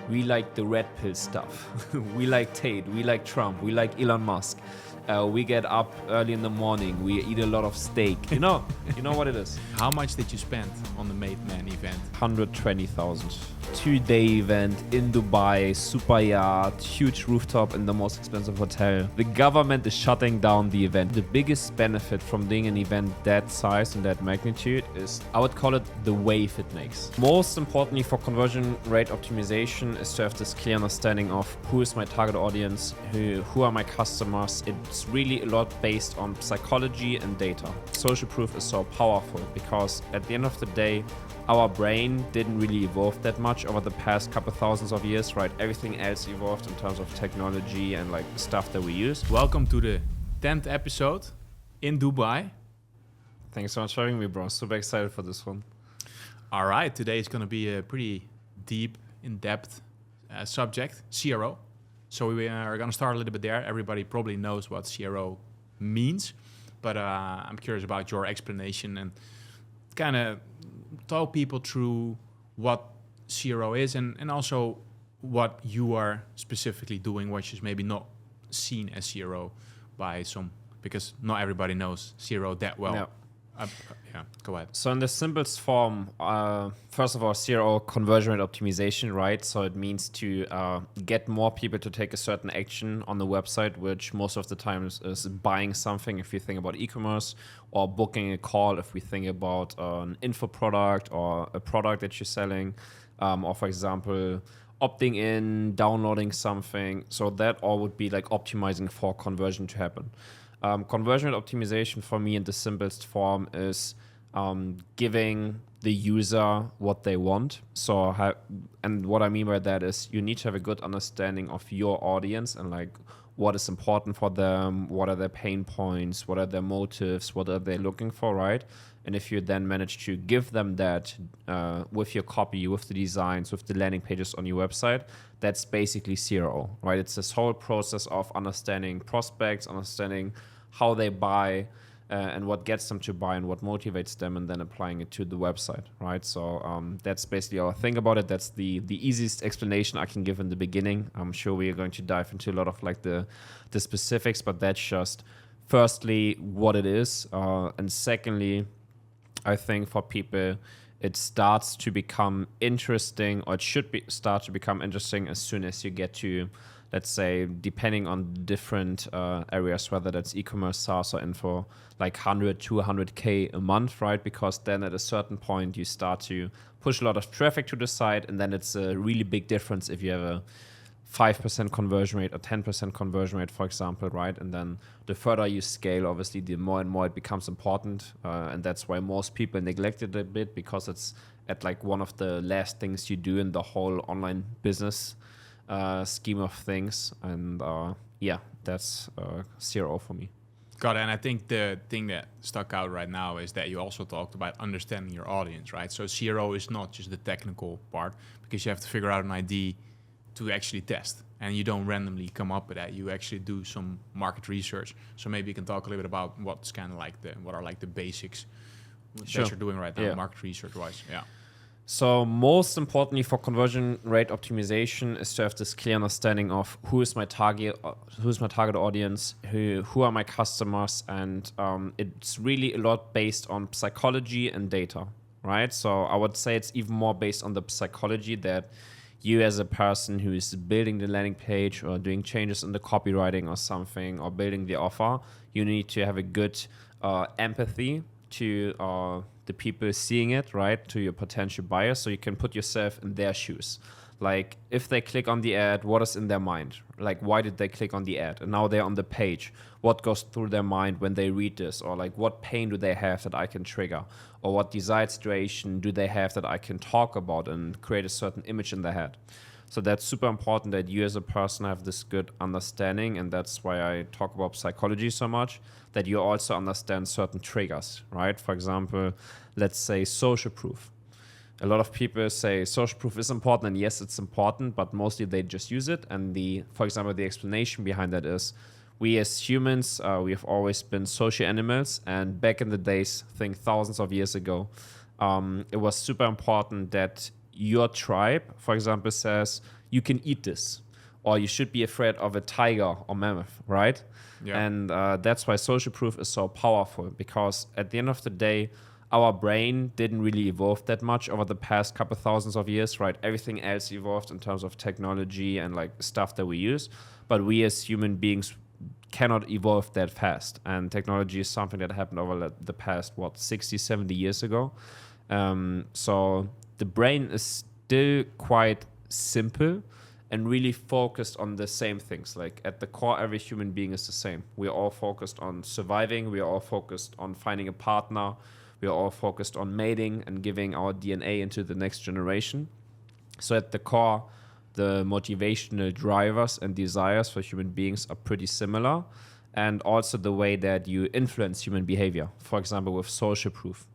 We like the red pill stuff. We like Tate. We like Trump. We like Elon Musk. We get up early in the morning. We eat a lot of steak. You know what it is. How much did you spend on the Made Man event? 120,000. 2-day event in Dubai, super yacht, huge rooftop in the most expensive hotel. The government is shutting down the event. The biggest benefit from doing an event that size and that magnitude is, I would call it the wave it makes. Most importantly for conversion rate optimization is to have this clear understanding of who is my target audience, who are my customers. It's really a lot based on psychology and data. Social proof is so powerful because at the end of the day, our brain didn't really evolve that much over the past couple thousands of years, right? Everything else evolved in terms of technology and like stuff that we use. Welcome to the 10th episode in Dubai. Thanks so much for having me, bro. Super excited for this one. All right, today is going to be a pretty deep, in-depth subject, CRO. So we are going to start a little bit there. Everybody probably knows what CRO means, but I'm curious about your explanation and kind of talk people through what CRO is and also what you are specifically doing, which is maybe not seen as CRO by some, because not everybody knows CRO that well. Yeah. Go ahead. So in the simplest form, first of all, CRO, conversion rate optimization, right? So it means to get more people to take a certain action on the website, which most of the time is buying something if you think about e-commerce, or booking a call if we think about an info product or a product that you're selling, or for example, opting in, downloading something. So that all would be like optimizing for conversion to happen. Conversion rate optimization for me in the simplest form is giving the user what they want. And what I mean by that is you need to have a good understanding of your audience and like what is important for them, what are their pain points, what are their motives, what are they looking for, right? And if you then manage to give them that with your copy, with the designs, with the landing pages on your website, that's basically CRO, right? It's this whole process of understanding prospects, understanding how they buy and what gets them to buy and what motivates them, and then applying it to the website, right? So that's basically our thing about it. That's the easiest explanation I can give in the beginning. I'm sure we are going to dive into a lot of like the specifics, but that's just firstly what it is. And secondly, I think for people, it starts to become interesting, or it should start to become interesting as soon as you get to, let's say, depending on different areas, whether that's e-commerce, SaaS, or info, like 100 to 100K a month, right? Because then at a certain point, you start to push a lot of traffic to the site, and then it's a really big difference if you have a 5% conversion rate or 10% conversion rate, for example, right? And then the further you scale, obviously, the more and more it becomes important. And that's why most people neglect it a bit, because it's at like one of the last things you do in the whole online business scheme of things. And that's CRO for me. Got it. And I think the thing that stuck out right now is that you also talked about understanding your audience, right? So CRO is not just the technical part, because you have to figure out an ID to actually test, and you don't randomly come up with that. You actually do some market research. So maybe you can talk a little bit about what's kind of like what are like the basics that you're doing right now, market research wise. Yeah. So most importantly for conversion rate optimization is to have this clear understanding of who is my target audience, who are my customers, and it's really a lot based on psychology and data, right? So I would say it's even more based on the psychology that you as a person who is building the landing page or doing changes in the copywriting or something, or building the offer, you need to have a good empathy to the people seeing it, right? To your potential buyers, so you can put yourself in their shoes. Like if they click on the ad, what is in their mind? Like why did they click on the ad? And now they're on the page. What goes through their mind when they read this? Or like what pain do they have that I can trigger? Or what desired situation do they have that I can talk about and create a certain image in their head? So that's super important that you as a person have this good understanding, and that's why I talk about psychology so much, that you also understand certain triggers, right? For example, let's say social proof. A lot of people say social proof is important, and yes, it's important, but mostly they just use it. And for example, the explanation behind that is we as humans, we have always been social animals, and back in the days, I think thousands of years ago, it was super important that your tribe, for example, says you can eat this, or you should be afraid of a tiger or mammoth, right? Yeah. And that's why social proof is so powerful, because at the end of the day, our brain didn't really evolve that much over the past couple thousands of years, right? Everything else evolved in terms of technology and like stuff that we use, but we as human beings cannot evolve that fast. And technology is something that happened over the past, 60, 70 years ago. So the brain is still quite simple and really focused on the same things. Like at the core, every human being is the same. We're all focused on surviving. We are all focused on finding a partner. We are all focused on mating and giving our DNA into the next generation. So at the core, the motivational drivers and desires for human beings are pretty similar. And also the way that you influence human behavior, for example, with social proof,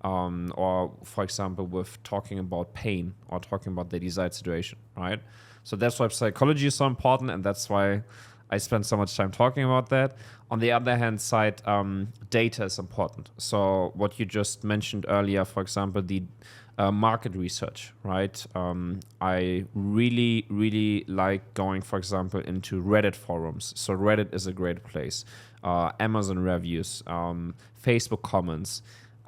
or for example, with talking about pain or talking about the desired situation, right? So that's why psychology is so important, and that's why I spend so much time talking about that. On the other hand side, data is important. So what you just mentioned earlier, for example, the market research, right? I really, really like going, for example, into Reddit forums. So Reddit is a great place. Amazon reviews, Facebook comments,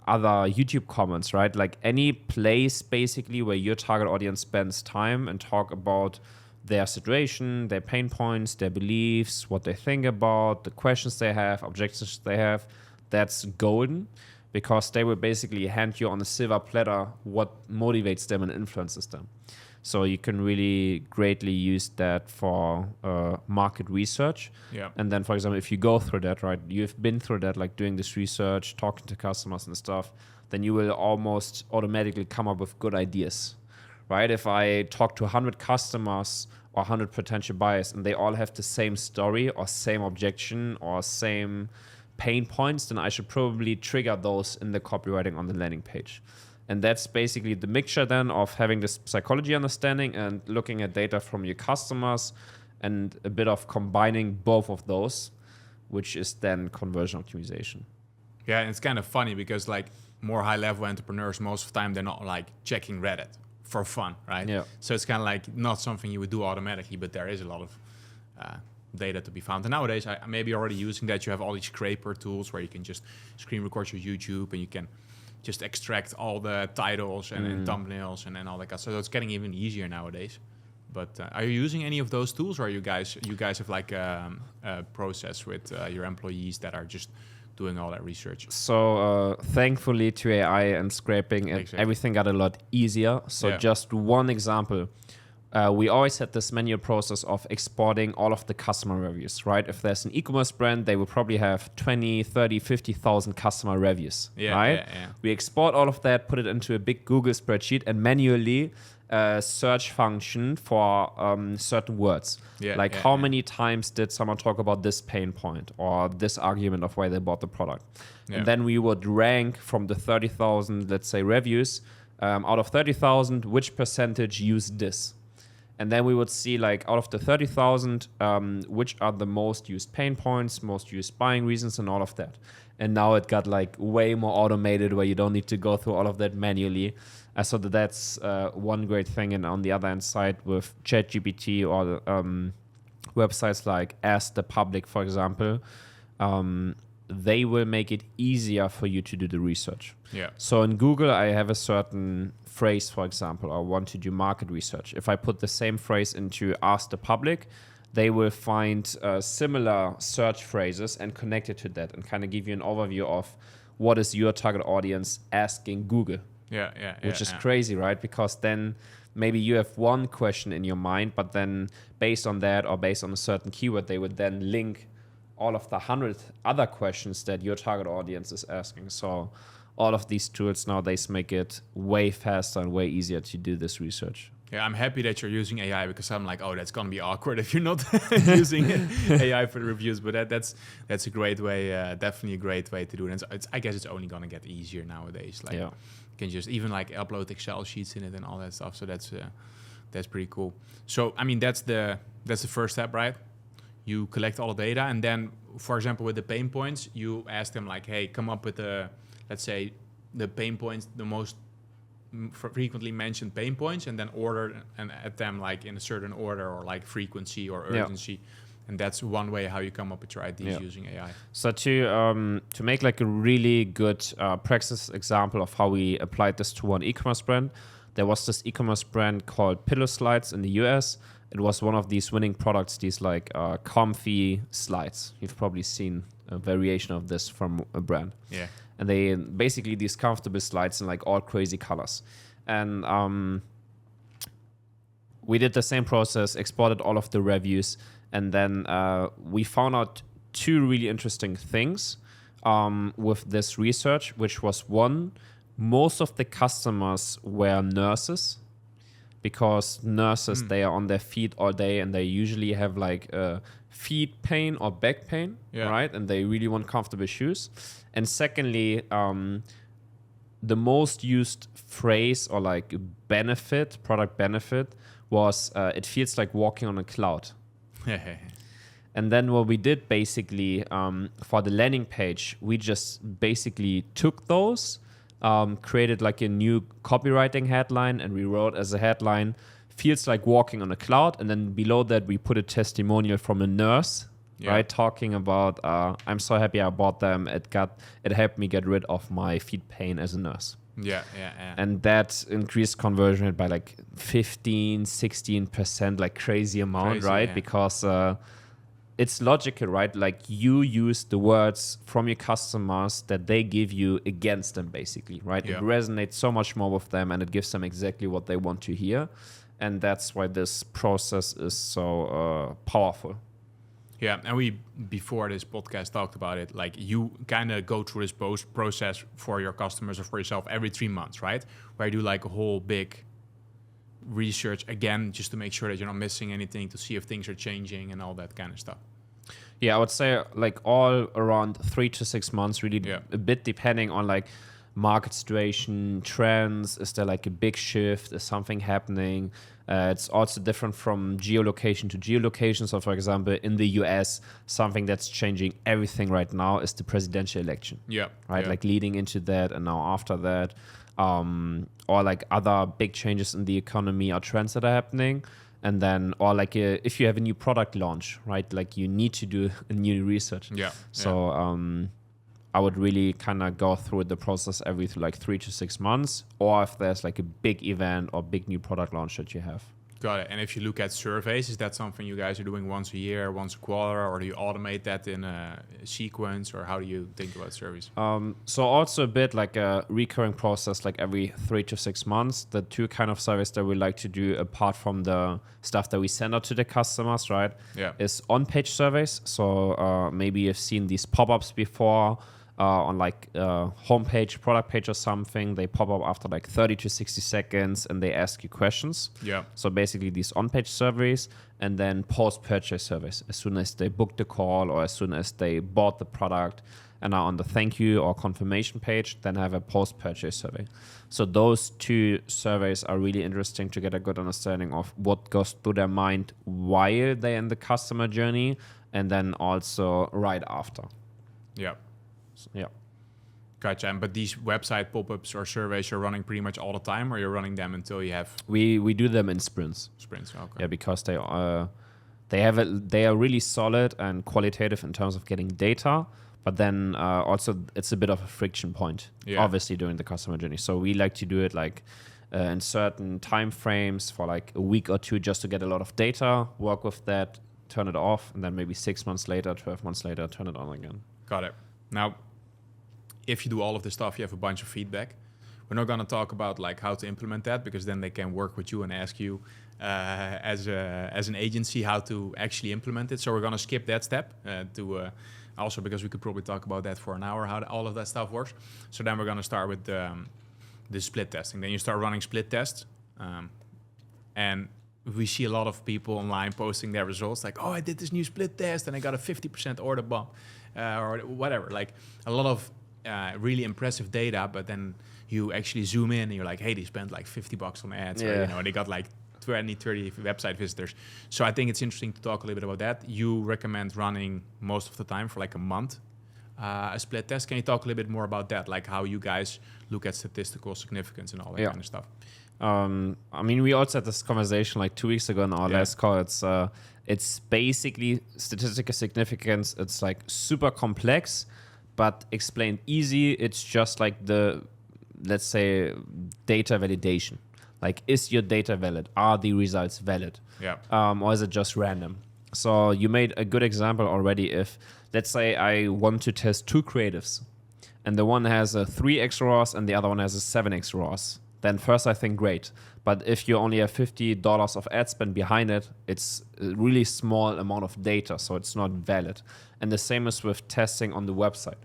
other YouTube comments, right? Like any place basically where your target audience spends time and talk about their situation, their pain points, their beliefs, what they think about, the questions they have, objectives they have. That's golden, because they will basically hand you on a silver platter what motivates them and influences them. So you can really greatly use that for market research. Yeah. And then, for example, if you go through that, right, you've been through that, like doing this research, talking to customers and stuff, then you will almost automatically come up with good ideas, right? If I talk to 100 customers or 100 potential buyers and they all have the same story or same objection or same pain points, then I should probably trigger those in the copywriting on the landing page. And that's basically the mixture then of having this psychology understanding and looking at data from your customers and a bit of combining both of those, which is then conversion optimization. Yeah, and it's kind of funny because like more high-level entrepreneurs, most of the time they're not like checking Reddit for fun, right? Yeah. So it's kind of like not something you would do automatically, but there is a lot of data to be found. And nowadays, I maybe already using that. You have all these scraper tools where you can just screen record your YouTube and you can just extract all the titles and thumbnails and all that kind of stuff. So it's getting even easier nowadays. But are you using any of those tools, or are you guys have like a process with your employees that are just doing all that research? So thankfully to AI and scraping, everything got a lot easier. So just one example. We always had this manual process of exporting all of the customer reviews, right? If there's an e-commerce brand, they will probably have 20, 30, 50,000 customer reviews, right? Yeah. We export all of that, put it into a big Google spreadsheet and manually search function for certain words. How many times did someone talk about this pain point or this argument of why they bought the product? And then we would rank from the 30,000, let's say, reviews, out of 30,000, which percentage used this? And then we would see, like, out of the 30,000, which are the most used pain points, most used buying reasons, and all of that. And now it got, like, way more automated where you don't need to go through all of that manually. So that's one great thing. And on the other hand side, with ChatGPT or websites like Ask the Public, for example, they will make it easier for you to do the research. Yeah. So in Google, I have a certain phrase, for example, I want to do market research. If I put the same phrase into Ask the Public, they will find similar search phrases and connect it to that and kind of give you an overview of what is your target audience asking Google. Which is crazy, right? Because then maybe you have one question in your mind, but then based on that or based on a certain keyword, they would then link all of the 100 other questions that your target audience is asking. So all of these tools nowadays make it way faster and way easier to do this research. Yeah, I'm happy that you're using AI because I'm like, oh, that's gonna be awkward if you're not using AI for the reviews. But that's a great way, definitely a great way to do it. And I guess it's only gonna get easier nowadays. Like, you can just even like upload Excel sheets in it and all that stuff. So that's pretty cool. So I mean, that's the first step, right? You collect all the data, and then, for example, with the pain points, you ask them like, hey, come up with let's say the pain points, the most frequently mentioned pain points and then order and add them like in a certain order or like frequency or urgency. And that's one way how you come up with your ideas using AI. So to make like a really good practice example of how we applied this to one e-commerce brand, there was this e-commerce brand called Pillow Slides in the US. It was one of these winning products, these like comfy slides. You've probably seen a variation of this from a brand. Yeah. And they basically these comfortable slides in like all crazy colors. And we did the same process, exported all of the reviews, and then we found out two really interesting things with this research, which was one, most of the customers were nurses, because nurses, they are on their feet all day and they usually have like feet pain or back pain, right? And they really want comfortable shoes. And secondly, the most used phrase or like benefit, product benefit, was it feels like walking on a cloud. And then what we did basically for the landing page, we just basically took those, created like a new copywriting headline, and we wrote as a headline, feels like walking on a cloud. And then below that, we put a testimonial from a nurse, right? Talking about, I'm so happy I bought them. It helped me get rid of my feet pain as a nurse. Yeah. And that increased conversion rate by like 15, 16%, like crazy amount, right? Yeah. Because it's logical, right? Like you use the words from your customers that they give you against them, basically, right? Yeah. It resonates so much more with them, and it gives them exactly what they want to hear. And that's why this process is so powerful. Yeah, and we, before this podcast, talked about it. Like you kind of go through this process for your customers or for yourself every 3 months, right? Where you do like a whole big research again, just to make sure that you're not missing anything, to see if things are changing and all that kind of stuff. Yeah, I would say like all around 3 to 6 months, really a bit depending on like market situation, trends. Is there like a big shift? Is something happening? It's also different from geolocation to geolocation. So, for example, in the US, something that's changing everything right now is the presidential election. Yeah. Right? Yeah. Like leading into that and now after that. Or like other big changes in the economy or trends that are happening. And then, or like if you have a new product launch, right? Like you need to do a new research. Yeah. So, I would really kind of go through the process every like 3 to 6 months, or if there's like a big event or big new product launch that you have. Got it. And if you look at surveys, is that something you guys are doing once a year, once a quarter, or do you automate that in a sequence, or how do you think about surveys? So also a bit like a recurring process, like every 3 to 6 months. The two kind of surveys that we like to do, apart from the stuff that we send out to the customers, right? Yeah. Is on-page surveys. So maybe you've seen these pop-ups before. On like homepage, product page or something, they pop up after like 30 to 60 seconds and they ask you questions. Yeah. So basically these on-page surveys, and then post-purchase surveys as soon as they booked the call or as soon as they bought the product and are on the thank you or confirmation page, then have a post-purchase survey. So those two surveys are really interesting to get a good understanding of what goes through their mind while they're in the customer journey, and then also right after. Yeah. Yeah. Gotcha. But these website pop-ups or surveys are running pretty much all the time, or you're running them until you have... We do them in sprints. Sprints, okay. Yeah, because they are really solid and qualitative in terms of getting data, but then also it's a bit of a friction point, obviously, during the customer journey. So we like to do it like in certain time frames for like a week or two, just to get a lot of data, work with that, turn it off, and then maybe 6 months later, 12 months later, turn it on again. Got it. Now, if you do all of this stuff, you have a bunch of feedback. We're not going to talk about like how to implement that, because then they can work with you and ask you as an agency how to actually implement it. So we're going to skip that step also because we could probably talk about that for an hour, how all of that stuff works. So then we're going to start with the split testing. Then you start running split tests. And we see a lot of people online posting their results like, oh, I did this new split test and I got a 50% order bump or whatever. Like a lot of really impressive data, but then you actually zoom in and you're like, hey, they spent like $50 on ads, or, they got like 20, 30 website visitors. So I think it's interesting to talk a little bit about that. You recommend running most of the time for like a month a split test. Can you talk a little bit more about that? Like how you guys look at statistical significance and all that kind of stuff. I mean, we also had this conversation like 2 weeks ago in our last call. It's basically statistical significance. It's like super complex, but explained easy. It's just like let's say, data validation. Like, is your data valid? Are the results valid? Yeah. Or is it just random? So you made a good example already. If, let's say, I want to test two creatives, and the one has a 3x ROAS and the other one has a 7x ROAS, then first I think great. But if you only have $50 of ad spend behind it, it's a really small amount of data, so it's not valid. And the same is with testing on the website.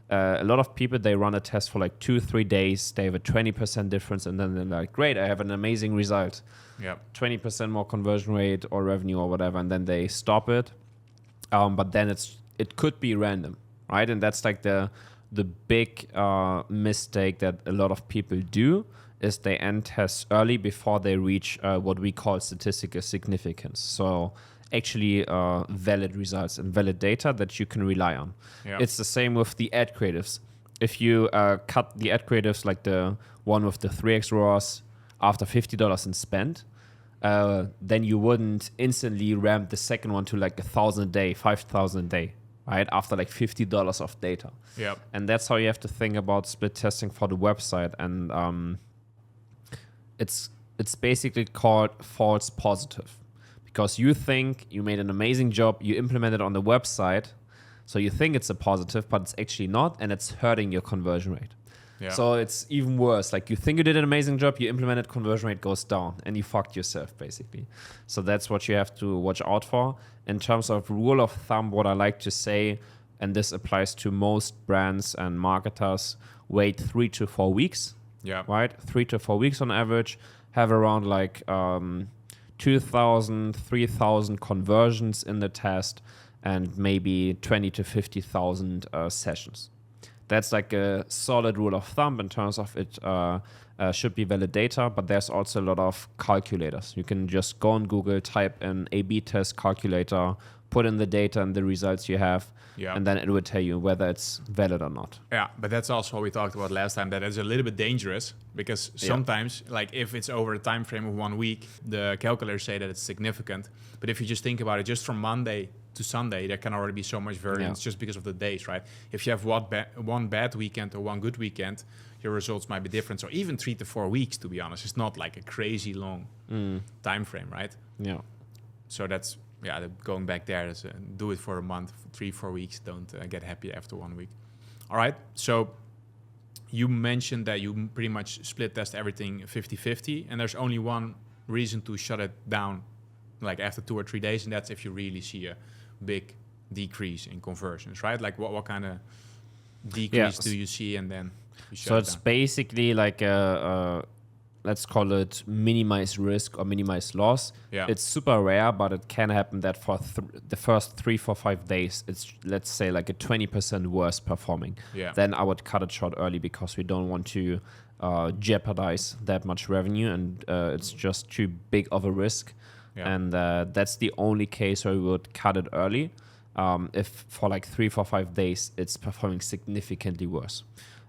A lot of people, they run a test for like 2-3 days, they have a 20% difference, and then they're like, great, I have an amazing result. Yeah. 20% more conversion rate or revenue or whatever, and then they stop it. But then it could be random, right? And that's like the big mistake that a lot of people do, is they end tests early before they reach what we call statistical significance. So actually valid results and valid data that you can rely on. Yeah. It's the same with the ad creatives. If you cut the ad creatives, like the one with the 3x ROAS after $50 in spend, then you wouldn't instantly ramp the second one to like 1,000 a day, 5,000 a day, right? After like $50 of data. Yeah. And that's how you have to think about split testing for the website. And it's basically called false positive, because you think you made an amazing job, you implemented on the website, so you think it's a positive, but it's actually not, and it's hurting your conversion rate. Yeah. So it's even worse. Like, you think you did an amazing job, you implemented, conversion rate goes down, and you fucked yourself, basically. So that's what you have to watch out for. In terms of rule of thumb, what I like to say, and this applies to most brands and marketers, wait 3 to 4 weeks. Yeah. Right? 3 to 4 weeks on average. Have around like 2,000, 3,000 conversions in the test, and maybe 20 to 50,000 sessions. That's like a solid rule of thumb in terms of it should be valid data, but there's also a lot of calculators. You can just go on Google, type in A/B test calculator, put in the data and the results you have, and then it would tell you whether it's valid or not. Yeah, but that's also what we talked about last time, that it's a little bit dangerous, because sometimes, like if it's over a time frame of 1 week, the calculators say that it's significant. But if you just think about it, just from Monday to Sunday, there can already be so much variance just because of the days, right? If you have one bad weekend or one good weekend, your results might be different. So even 3 to 4 weeks, to be honest, it's not like a crazy long time frame, right? Yeah. So that's... yeah, going back there, do it for a month, 3-4 weeks. Don't get happy after 1 week. All right. So you mentioned that you pretty much split test everything 50-50, and there's only one reason to shut it down, like after 2 or 3 days, and that's if you really see a big decrease in conversions, right? Like what kind of decrease do you see, and then you shut it down? So it's basically like let's call it minimize risk or minimize loss. Yeah. It's super rare, but it can happen that for the first 3, 4, 5 days, it's, let's say, like a 20% worse performing. Yeah. Then I would cut it short early, because we don't want to jeopardize that much revenue, and it's just too big of a risk. Yeah. And that's the only case where we would cut it early. If for like 3, 4, 5 days, it's performing significantly worse.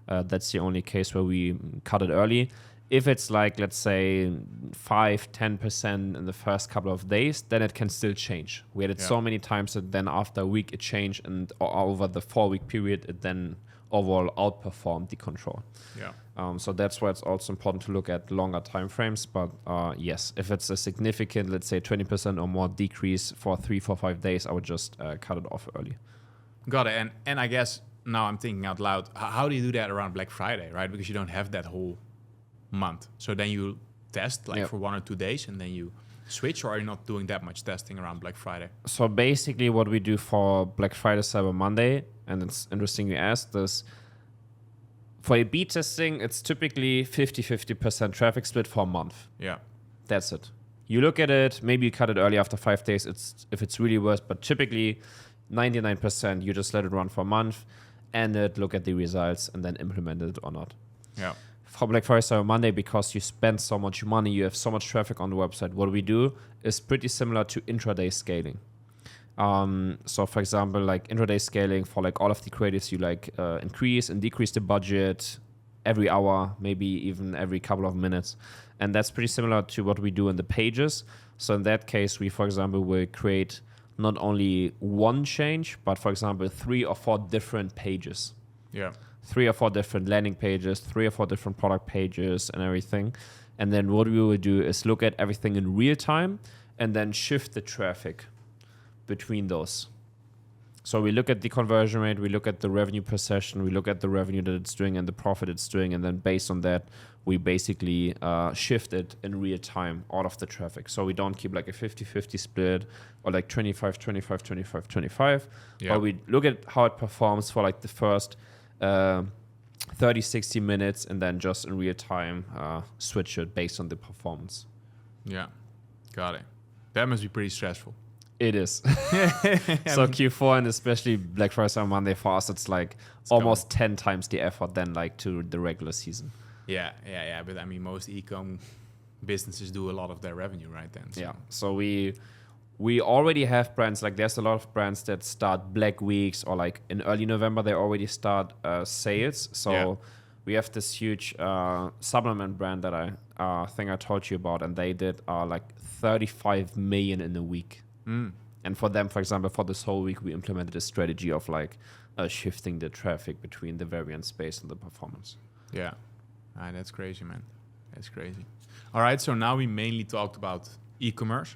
That's the only case where we cut it early. If it's like, let's say, 5-10% in the first couple of days, then it can still change. We had it so many times that then after a week it changed, and over the 4-week period it then overall outperformed the control. Yeah. So that's why it's also important to look at longer time frames. But yes, if it's a significant, let's say 20% or more decrease for 3, 4, 5 days, I would just cut it off early. Got it. And I guess now I'm thinking out loud, how do you do that around Black Friday, right? Because you don't have that whole month. So then you test for 1 or 2 days, and then you switch, or are you not doing that much testing around Black Friday? So basically what we do for Black Friday, Cyber Monday, and it's interesting you asked this, for A/B testing, it's typically 50-50% traffic split for a month. Yeah. That's it. You look at it, maybe you cut it early after 5 days if it's really worse, but typically 99% you just let it run for a month, and look at the results, and then implement it or not. Yeah. For Black Friday, Cyber Monday, because you spend so much money, you have so much traffic on the website, what we do is pretty similar to intraday scaling. So for example, like intraday scaling for like all of the creatives, you like increase and decrease the budget every hour, maybe even every couple of minutes. And that's pretty similar to what we do in the pages. So in that case, we, for example, will create not only one change, but for example, 3 or 4 different pages. Yeah. 3 or 4 different landing pages, 3 or 4 different product pages and everything. And then what we will do is look at everything in real time and then shift the traffic between those. So we look at the conversion rate, we look at the revenue per session, we look at the revenue that it's doing and the profit it's doing, and then based on that, we basically shift it in real time, all of the traffic. So we don't keep like a 50-50 split or like 25, 25, 25, 25. Yeah. But we look at how it performs for like the first 30, 60 minutes, and then just in real time switch it based on the performance. Yeah. Got it. That must be pretty stressful. It is. So Q4 and especially Black Friday and Monday for us, it's like almost 10 times the effort than like to the regular season. Yeah. But I mean, most e-com businesses do a lot of their revenue right then. So. Yeah. So we already have brands, like there's a lot of brands that start Black Weeks or like in early November, they already start sales. So we have this huge supplement brand that I think I told you about, and they did like 35 million in a week. And for them, for example, for this whole week, we implemented a strategy of like shifting the traffic between the variance space and the performance. Yeah. That's crazy, man. That's crazy. All right. So now we mainly talked about e-commerce.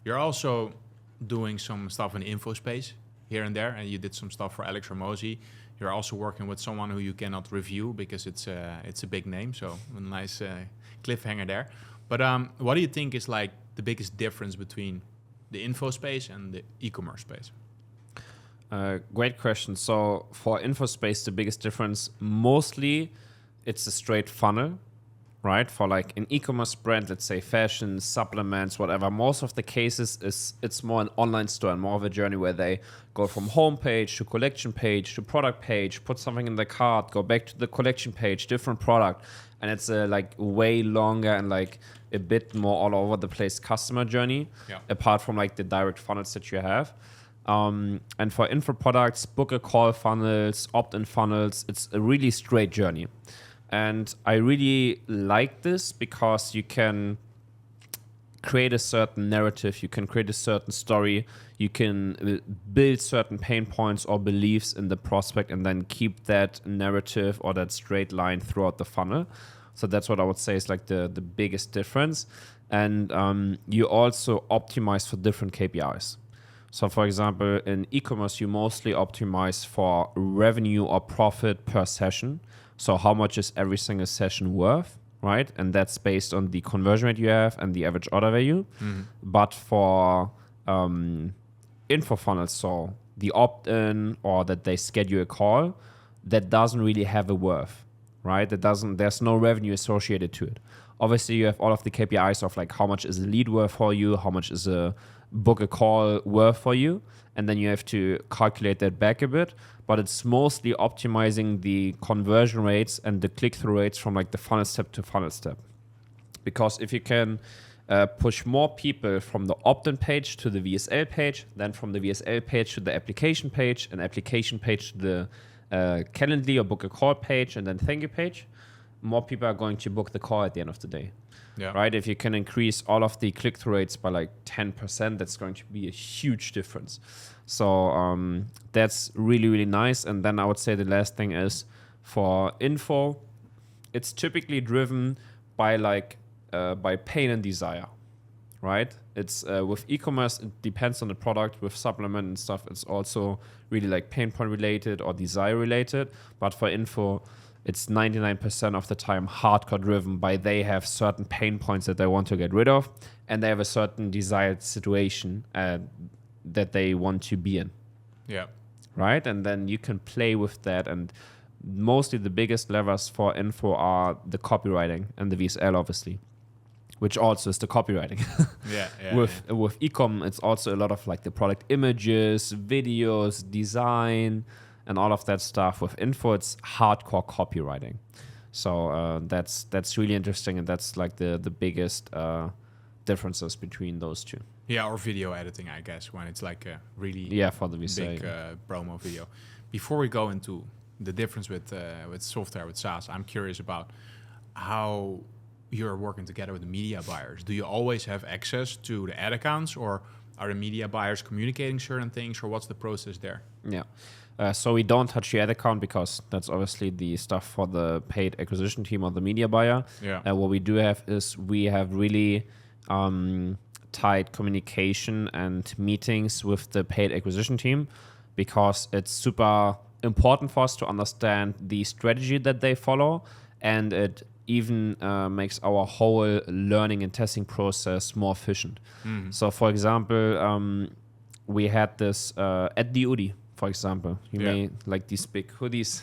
You're also doing some stuff in the info space here and there, and you did some stuff for Alex Hormozi. You're also working with someone who you cannot review because it's a big name. So a nice cliffhanger there. But what do you think is like the biggest difference between the info space and the e-commerce space? Great question. So for info space, the biggest difference, mostly it's a straight funnel, right? For like an e-commerce brand, let's say fashion, supplements, whatever, most of the cases it's more an online store and more of a journey where they go from homepage to collection page to product page, put something in the cart, go back to the collection page, different product. And it's like way longer and like a bit more all over the place customer journey, apart from like the direct funnels that you have. And for info products, book a call funnels, opt-in funnels, it's a really straight journey. And I really like this because you can create a certain narrative, you can create a certain story, you can build certain pain points or beliefs in the prospect and then keep that narrative or that straight line throughout the funnel. So that's what I would say is like the biggest difference. And you also optimize for different KPIs. So for example, in e-commerce, you mostly optimize for revenue or profit per session. So how much is every single session worth, right? And that's based on the conversion rate you have and the average order value. But for info funnels, so the opt-in or that they schedule a call, that doesn't really have a worth, right? There's no revenue associated to it. Obviously, you have all of the KPIs of like how much is a lead worth for you, how much is a book a call worth for you, and then you have to calculate that back a bit. But it's mostly optimizing the conversion rates and the click-through rates from like the funnel step to funnel step. Because if you can push more people from the opt-in page to the VSL page, then from the VSL page to the application page, and application page to the Calendly or book a call page, and then thank you page, more people are going to book the call at the end of the day. Right? If you can increase all of the click-through rates by like 10%, that's going to be a huge difference. So that's really, really nice. And then I would say the last thing is for info, it's typically driven by like by pain and desire, right? It's with e-commerce, it depends on the product. With supplement and stuff, it's also really like pain point related or desire related. But for info, it's 99% of the time hardcore driven by they have certain pain points that they want to get rid of, and they have a certain desired situation that they want to be in. Yeah. Right? And then you can play with that. And mostly the biggest levers for info are the copywriting and the VSL, obviously, which also is the copywriting. With e-com, it's also a lot of like the product images, videos, design, and all of that stuff. With info, it's hardcore copywriting. So that's really interesting, and that's like the biggest differences between those two. Yeah, or video editing, I guess, when it's like a really for the big promo video. Before we go into the difference with software, with SaaS, I'm curious about how you're working together with the media buyers. Do you always have access to the ad accounts, or are the media buyers communicating certain things, or what's the process there? Yeah. So we don't touch the ad account because that's obviously the stuff for the paid acquisition team or the media buyer. Yeah. What we do have is we have really tight communication and meetings with the paid acquisition team, because it's super important for us to understand the strategy that they follow, and it even makes our whole learning and testing process more efficient. So for example, we had this at the UDI, for example. You may like these big hoodies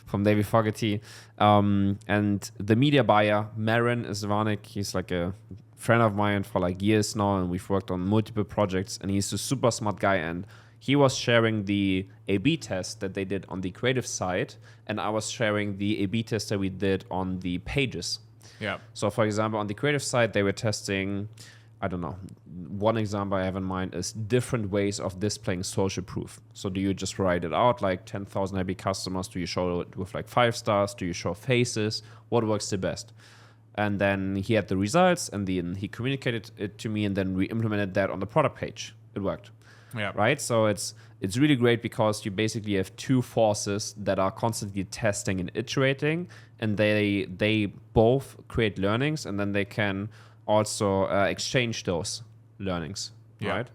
from David Fogarty. And the media buyer, Marin Isvanik, he's like a friend of mine for like years now, and we've worked on multiple projects, and he's a super smart guy, and he was sharing the A/B test that they did on the creative side, and I was sharing the A/B test that we did on the pages. Yeah. So for example, on the creative side, they were testing, I don't know, one example I have in mind is different ways of displaying social proof. So do you just write it out like 10,000 happy customers? Do you show it with like 5 stars? Do you show faces? What works the best? And then he had the results, and then he communicated it to me, and then we implemented that on the product page. It worked. Yeah. Right. So it's really great because you basically have two forces that are constantly testing and iterating, and they both create learnings, and then they can also exchange those learnings. Yeah. Right.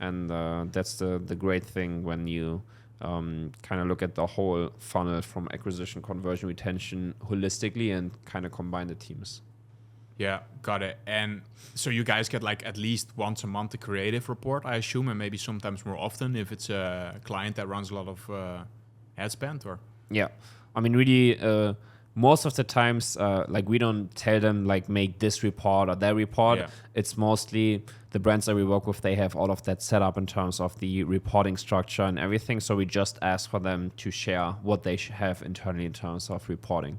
And that's the great thing when you kind of look at the whole funnel from acquisition, conversion, retention holistically, and kind of combine the teams. Yeah, got it. And so you guys get like at least once a month a creative report, I assume, and maybe sometimes more often if it's a client that runs a lot of ad spend, or? Yeah, I mean, really, most of the times, like we don't tell them like make this report or that report. Yeah. It's mostly the brands that we work with, they have all of that set up in terms of the reporting structure and everything. So we just ask for them to share what they have internally in terms of reporting,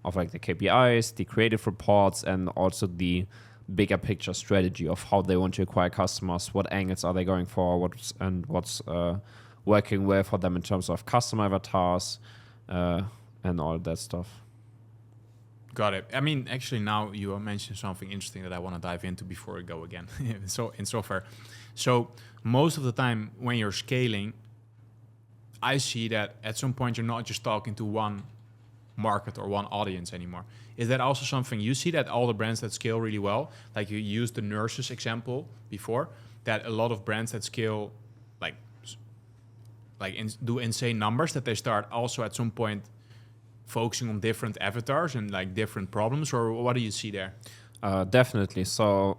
of like the KPIs, the creative reports, and also the bigger picture strategy of how they want to acquire customers, what angles are they going for, what's working well for them in terms of customer avatars, and all that stuff. Got it. I mean, actually, now you mentioned something interesting that I want to dive into before we go again. So in software, so most of the time when you're scaling, I see that at some point you're not just talking to one market or one audience anymore. Is that also something you see, that all the brands that scale really well, like you used the nurses example before, that a lot of brands that scale do insane numbers, that they start also at some point focusing on different avatars and like different problems, or what do you see there? Definitely. So,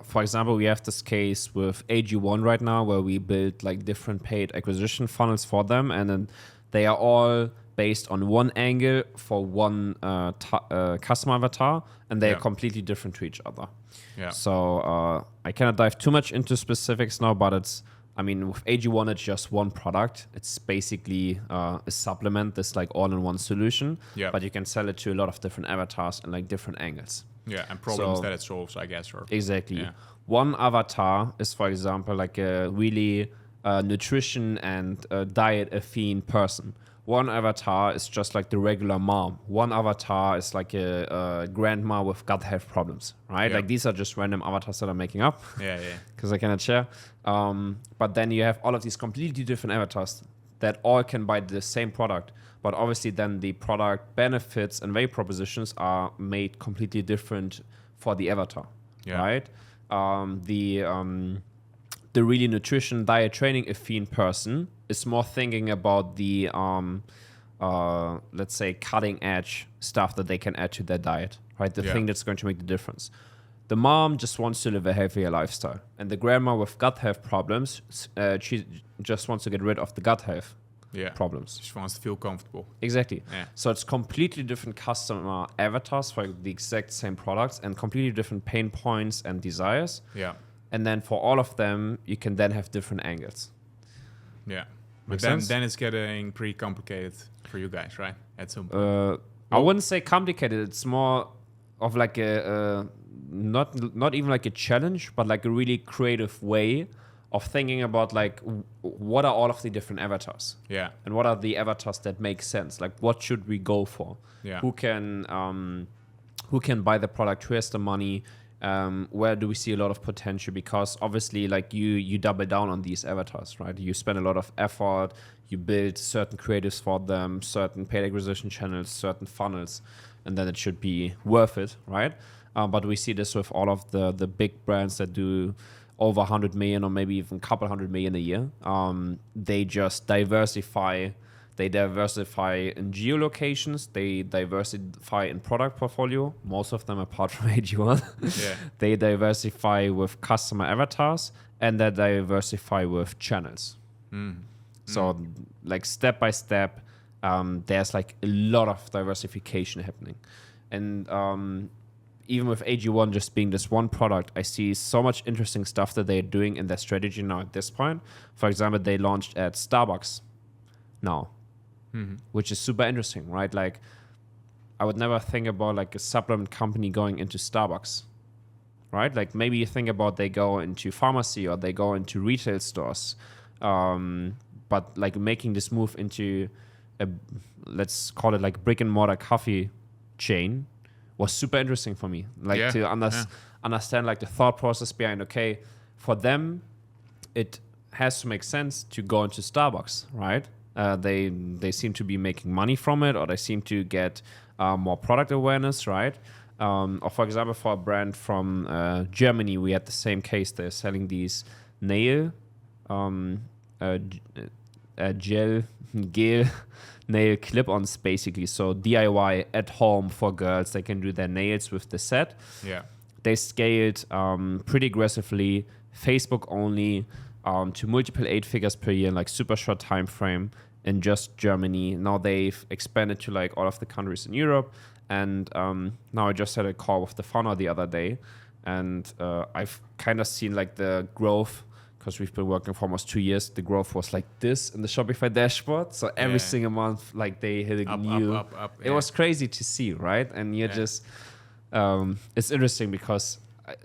for example, we have this case with AG1 right now where we build like different paid acquisition funnels for them, and then they are all based on one angle for one customer avatar, and they are completely different to each other. Yeah. So I cannot dive too much into specifics now, but with AG1, it's just one product. It's basically a supplement, this like all-in-one solution, but you can sell it to a lot of different avatars and like different angles. Yeah, and problems that it solves, I guess. Or exactly. Yeah. One avatar is, for example, like a really nutrition and diet-affine person. One avatar is just like the regular mom. One avatar is like a grandma with gut health problems, right? Yeah. Like these are just random avatars that I'm making up. Yeah. Because I cannot share. But then you have all of these completely different avatars that all can buy the same product. But obviously then the product benefits and value propositions are made completely different for the avatar, right? The really nutrition, diet, training affine person is more thinking about the, let's say, cutting edge stuff that they can add to their diet, right? The thing that's going to make the difference. The mom just wants to live a healthier lifestyle. And the grandma with gut health problems, she just wants to get rid of the gut health problems. Just wants to feel comfortable. Exactly. Yeah. So it's completely different customer avatars for the exact same products and completely different pain points and desires. Yeah. And then for all of them, you can then have different angles. Yeah. Makes But sense? then it's getting pretty complicated for you guys, right? At some point. I wouldn't say complicated. It's more of like a not even like a challenge, but like a really creative way of thinking about like what are all of the different avatars, and what are the avatars that make sense. Like, what should we go for? Who can buy the product? Who has the money? Where do we see a lot of potential? Because obviously, like you double down on these avatars, right? You spend a lot of effort. You build certain creatives for them, certain paid acquisition channels, certain funnels, and then it should be worth it, right? But we see this with all of the big brands that do over 100 million or maybe even a couple 100 million a year. They just diversify. They diversify in geolocations. They diversify in product portfolio. Most of them, apart from AG1. They diversify with customer avatars, and they diversify with channels. So, like step by step, there's like a lot of diversification happening, and even with AG1 just being this one product, I see so much interesting stuff that they're doing in their strategy now at this point. For example, they launched at Starbucks now, which is super interesting, right? Like, I would never think about like a supplement company going into Starbucks, right? Like, maybe you think about they go into pharmacy or they go into retail stores, but like making this move into a, let's call it like brick and mortar coffee chain, was super interesting for me. Like to understand like the thought process behind, okay, for them, it has to make sense to go into Starbucks, right? They seem to be making money from it, or they seem to get more product awareness, right? Or for example, for a brand from Germany, we had the same case. They're selling these nail gel nail clip-ons, basically. So DIY at home for girls. They can do their nails with the set. They scaled pretty aggressively, Facebook only, to multiple 8 figures per year in like super short time frame in just Germany. Now they've expanded to like all of the countries in Europe, and now I just had a call with the founder the other day, and I've kind of seen like the growth, because we've been working for almost 2 years. The growth was like this in the Shopify dashboard. So every single month, like they hit a new. Up. It was crazy to see, right? And you're just, it's interesting because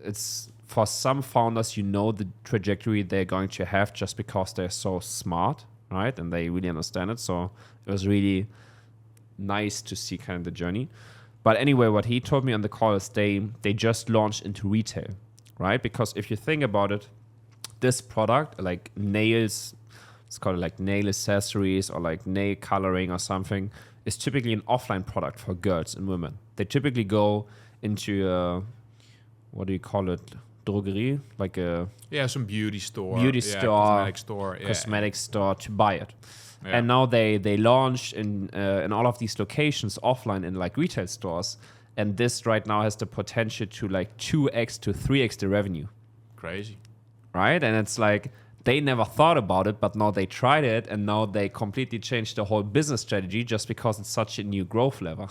it's for some founders, you know, the trajectory they're going to have just because they're so smart, right? And they really understand it. So it was really nice to see kind of the journey. But anyway, what he told me on the call is they just launched into retail, right? Because if you think about it, this product, like nails, it's called like nail accessories or like nail coloring or something, is typically an offline product for girls and women. They typically go into a, what do you call it, drogerie, like a some beauty store, cosmetic store to buy it. And now they launched in all of these locations offline in like retail stores, and this right now has the potential to like 2x to 3x the revenue. Crazy. Right? And it's like they never thought about it, but now they tried it, and now they completely changed the whole business strategy just because it's such a new growth lever.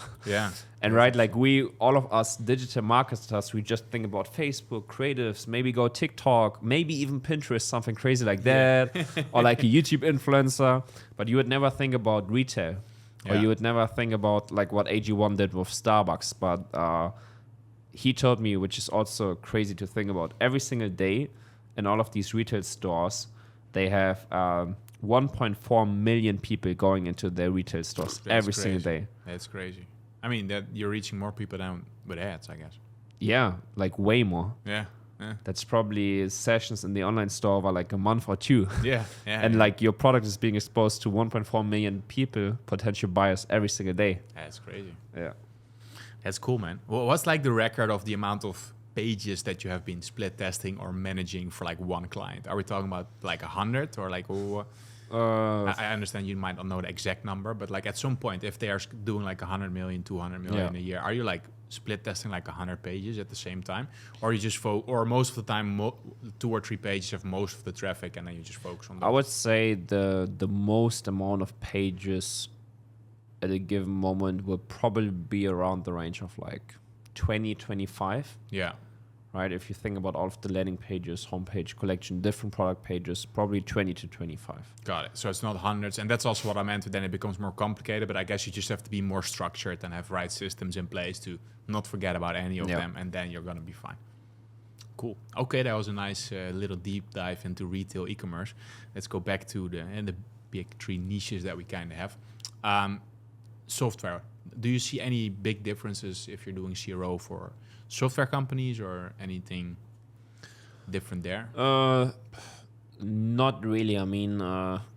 And right, like all of us digital marketers, we just think about Facebook, creatives, maybe go TikTok, maybe even Pinterest, something crazy like that, or like a YouTube influencer. But you would never think about retail, or you would never think about like what AG1 did with Starbucks. But he told me, which is also crazy to think about, every single day, in all of these retail stores, they have 1.4 million people going into their retail stores every single day. That's crazy. I mean, that you're reaching more people than with ads, I guess. Yeah, like way more. Yeah. That's probably sessions in the online store over like a month or two. And like your product is being exposed to 1.4 million people, potential buyers every single day. That's crazy. Yeah. That's cool, man. Well, what's like the record of the amount of pages that you have been split testing or managing for like one client? Are we talking about like 100 or like I understand you might not know the exact number, but like at some point, if they are doing like 100 million, 200 million a year, are you like split testing like 100 pages at the same time, or you just or most of the time 2 or 3 pages have most of the traffic and then you just focus on those? I would say the most amount of pages at a given moment will probably be around the range of like 20, 25. right? If you think about all of the landing pages, homepage, collection, different product pages, probably 20 to 25. Got it. So it's not hundreds. And that's also what I meant. Then it becomes more complicated. But I guess you just have to be more structured and have right systems in place to not forget about any of them. And then you're going to be fine. Cool. Okay, that was a nice little deep dive into retail e-commerce. Let's go back to the big three niches that we kind of have. Software. Do you see any big differences if you're doing CRO for software companies or anything different there? Not really. I mean,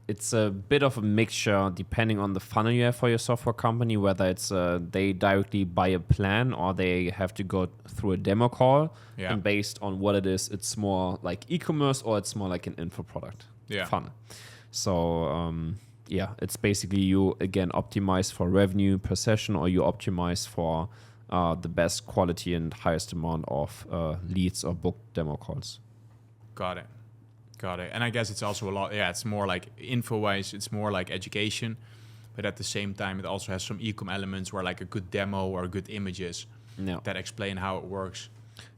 it's a bit of a mixture depending on the funnel you have for your software company, whether it's they directly buy a plan or they have to go through a demo call. Yeah. And based on what it is, it's more like e-commerce or it's more like an info product funnel. So, it's basically you, again, optimize for revenue per session or you optimize for the best quality and highest amount of leads or booked demo calls. Got it. And I guess it's also a lot, it's more like info-wise, it's more like education, but at the same time, it also has some e-com elements where like a good demo or good images that explain how it works.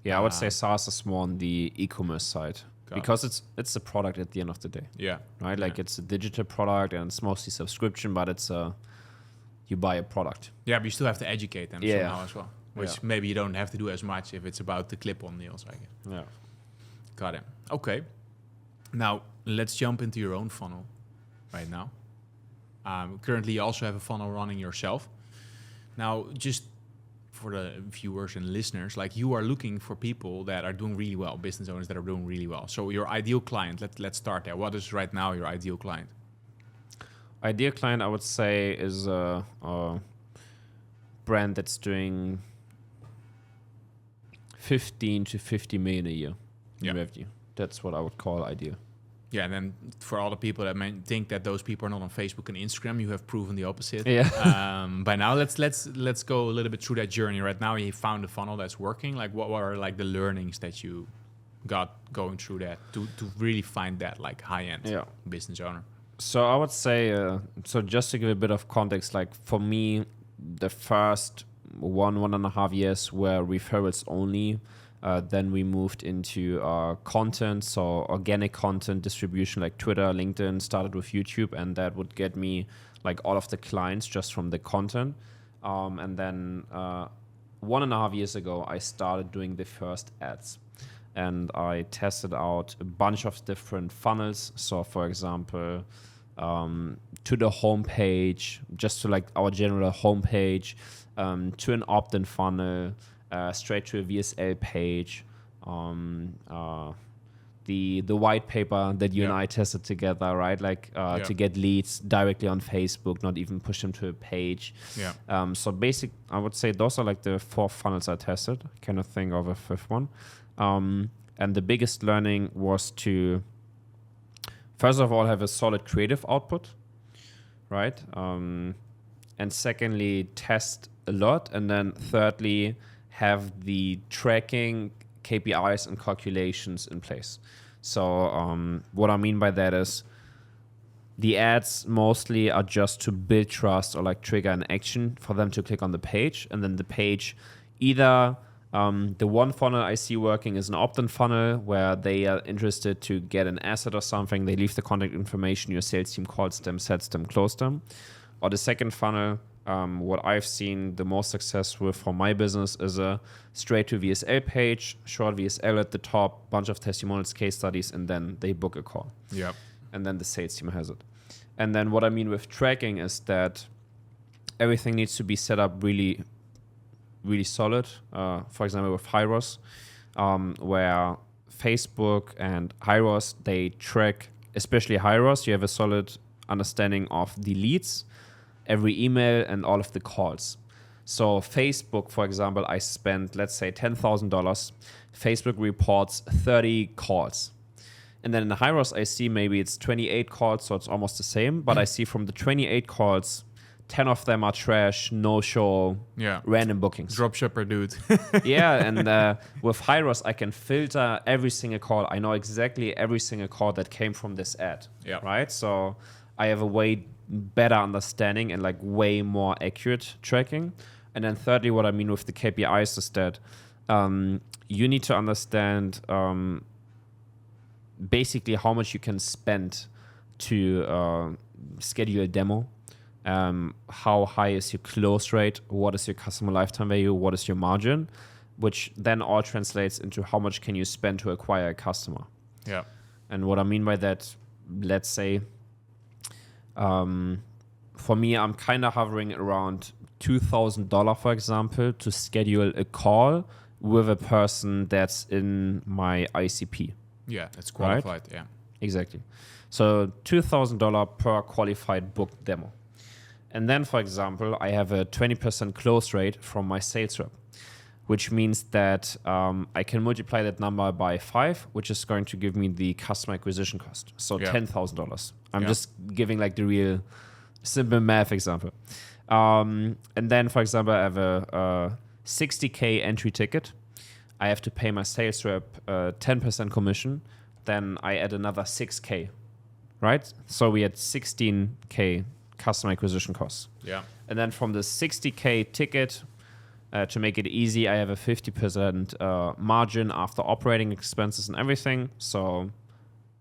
Yeah, I would say SaaS is more on the e-commerce side because it's a product at the end of the day. Yeah. Right? Like it's a digital product and it's mostly subscription, but it's you buy a product. Yeah, but you still have to educate them somehow as well, which maybe you don't have to do as much if it's about the clip-on deals, I guess. Yeah. Got it. Okay. Now, let's jump into your own funnel right now. Currently, you also have a funnel running yourself. Now, just for the viewers and listeners, like you are looking for people that are doing really well, business owners that are doing really well. So your ideal client, let's start there. What is right now your ideal client? Ideal client, I would say, is a brand that's doing 15 to 50 million a year in revenue. That's what I would call ideal. Yeah, and then for all the people that may think that those people are not on Facebook and Instagram, you have proven the opposite. Yeah. By now, let's go a little bit through that journey. Right now, you found a funnel that's working. Like, what are like the learnings that you got going through that to really find that like high-end business owner? So I would say, so just to give a bit of context, like for me, the first 1.5 years were referrals only. Then we moved into content, so organic content distribution like Twitter, LinkedIn, started with YouTube, and that would get me like all of the clients just from the content. And then 1.5 years ago, I started doing the first ads. And I tested out a bunch of different funnels. So for example, to the homepage, just to like our general homepage, to an opt-in funnel, straight to a VSL page, the white paper that you and I tested together, right? Like to get leads directly on Facebook, not even push them to a page. Yeah. So I would say those are like the 4 funnels I tested. I cannot think of a 5th one. And the biggest learning was to, first of all, have a solid creative output, right? And secondly, test a lot. And then thirdly, have the tracking, KPIs, and calculations in place. So what I mean by that is the ads mostly are just to build trust or like trigger an action for them to click on the page. And then the page, either the one funnel I see working is an opt-in funnel where they are interested to get an asset or something. They leave the contact information. Your sales team calls them, sets them, closes them. Or the second funnel, what I've seen the most success with for my business is a straight to VSL page, short VSL at the top, bunch of testimonials, case studies, and then they book a call. Yep. And then the sales team has it. And then what I mean with tracking is that everything needs to be set up really, really solid. For example, with Hyros, where Facebook and Hyros, they track, especially Hyros, you have a solid understanding of the leads, every email, and all of the calls. So Facebook, for example, I spent, let's say, $10,000. Facebook reports 30 calls. And then in the Hyros, I see maybe it's 28 calls, so it's almost the same. But I see from the 28 calls, 10 of them are trash, no-show, random bookings. Dropshipper dude. Yeah, and with Hyros, I can filter every single call. I know exactly every single call that came from this ad, right? So I have a way better understanding and like way more accurate tracking. And then thirdly, what I mean with the KPIs is that you need to understand basically how much you can spend to schedule a demo. How high is your close rate? What is your customer lifetime value? What is your margin? Which then all translates into how much can you spend to acquire a customer. Yeah. And what I mean by that, let's say, for me, I'm kind of hovering around $2,000, for example, to schedule a call with a person that's in my ICP. Yeah, that's qualified. Right? Yeah. Exactly. So $2,000 per qualified booked demo. And then, for example, I have a 20% close rate from my sales rep, which means that I can multiply that number by 5, which is going to give me the customer acquisition cost. So $10,000. I'm just giving like the real simple math example. And then, for example, I have a $60K entry ticket. I have to pay my sales rep 10% commission. Then I add another $6K, right? So we had $16K customer acquisition costs. Yeah. And then from the $60K ticket, to make it easy, I have a 50% margin after operating expenses and everything. So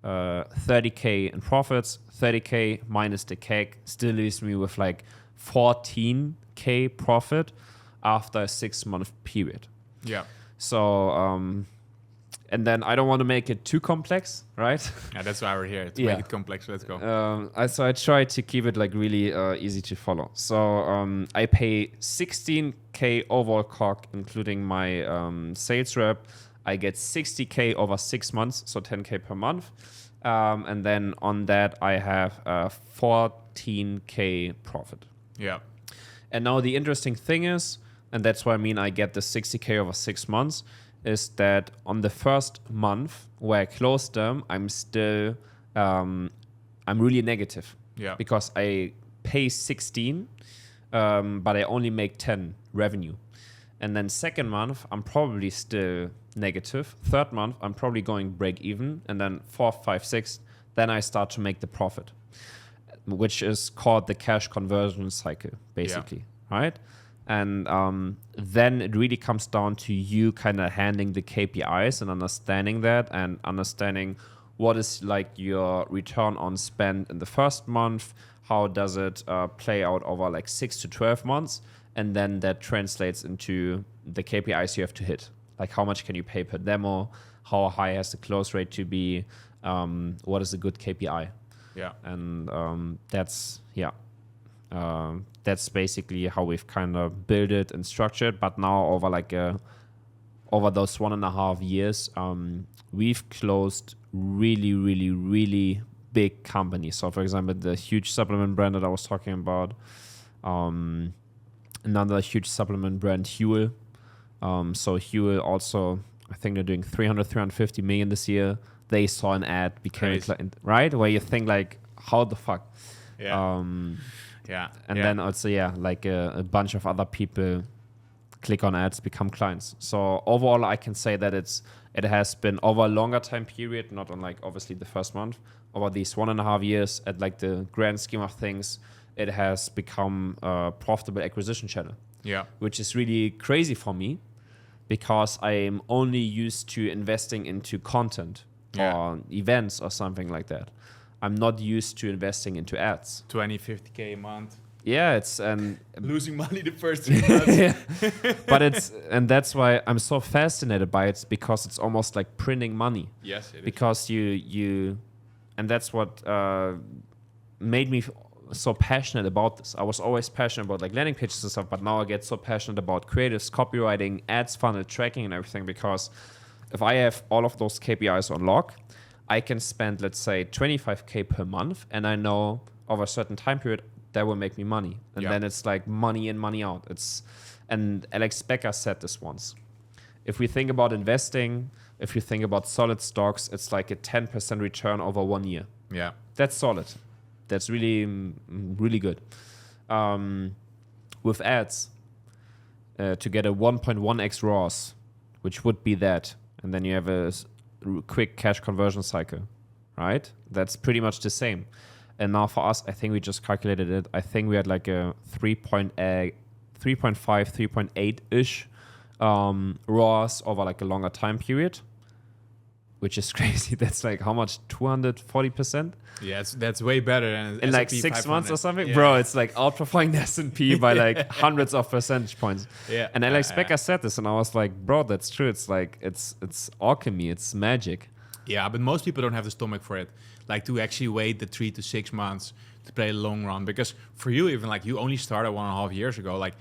$30K in profits, $30K minus the CAC still leaves me with like $14K profit after a 6-month period. Yeah. So, and then I don't want to make it too complex, right? Yeah, that's why we're here, to make it complex. Let's go. So I try to keep it like really easy to follow. So I pay $16K overall COG, including my sales rep. I get $60K over 6 months, so $10K per month. And then on that, I have $14K profit. Yeah. And now the interesting thing is, and that's why I mean I get the $60K over 6 months, is that on the first month where I close them, I'm still, I'm really negative. Yeah. Because I pay 16, but I only make 10 revenue. And then second month, I'm probably still negative. Third month, I'm probably going break even. And then fourth, fifth, sixth, then I start to make the profit, which is called the cash conversion cycle, basically, right? And then it really comes down to you kind of handling the KPIs and understanding that and understanding what is like your return on spend in the first month, how does it play out over like 6 to 12 months, and then that translates into the KPIs you have to hit. Like how much can you pay per demo, how high has the close rate to be, what is a good KPI. Yeah. And that's basically how we've kind of built it and structured. But now over over those 1.5 years, we've closed really, really, really big companies. So for example, the huge supplement brand that I was talking about, another huge supplement brand, Huel. So Huel also, I think they're doing 350 million this year. They saw an ad, became a client, right? Where you think like, how the fuck? Yeah. And then also, like a bunch of other people click on ads, become clients. So overall, I can say that it has been over a longer time period, not on like obviously the first month, over these 1.5 years at like the grand scheme of things, it has become a profitable acquisition channel. Yeah. Which is really crazy for me because I'm only used to investing into content or events or something like that. I'm not used to investing into ads. 50K a month. Yeah, losing money the first 3 months. But and that's why I'm so fascinated by it, because it's almost like printing money. Yes, it is. Because you and that's what made me so passionate about this. I was always passionate about like landing pages and stuff, but now I get so passionate about creatives, copywriting, ads, funnel tracking and everything, because if I have all of those KPIs on lock, I can spend, let's say, 25K per month, and I know over a certain time period that will make me money. And then it's like money in, money out. And Alex Becker said this once. If we think about investing, if you think about solid stocks, it's like a 10% return over 1 year. Yeah. That's solid. That's really, really good. With ads, to get a 1.1x ROAS, which would be that, and then you have a quick cash conversion cycle, right? That's pretty much the same. And now for us, I think we just calculated it. I think we had like a 3.5, 3.8-ish ROAS over like a longer time period, which is crazy. That's like how much? 240%? Yeah, that's way better than in like S&P 6 500. months or something. Yeah. Bro, it's like outperforming the S&P by like hundreds of percentage points. Yeah. And Alex Becker said this, and I was like, bro, that's true. It's like it's alchemy, it's magic. Yeah, but most people don't have the stomach for it. Like to actually wait the 3 to 6 months to play the long run. Because for you, even like you only started 1.5 years ago, like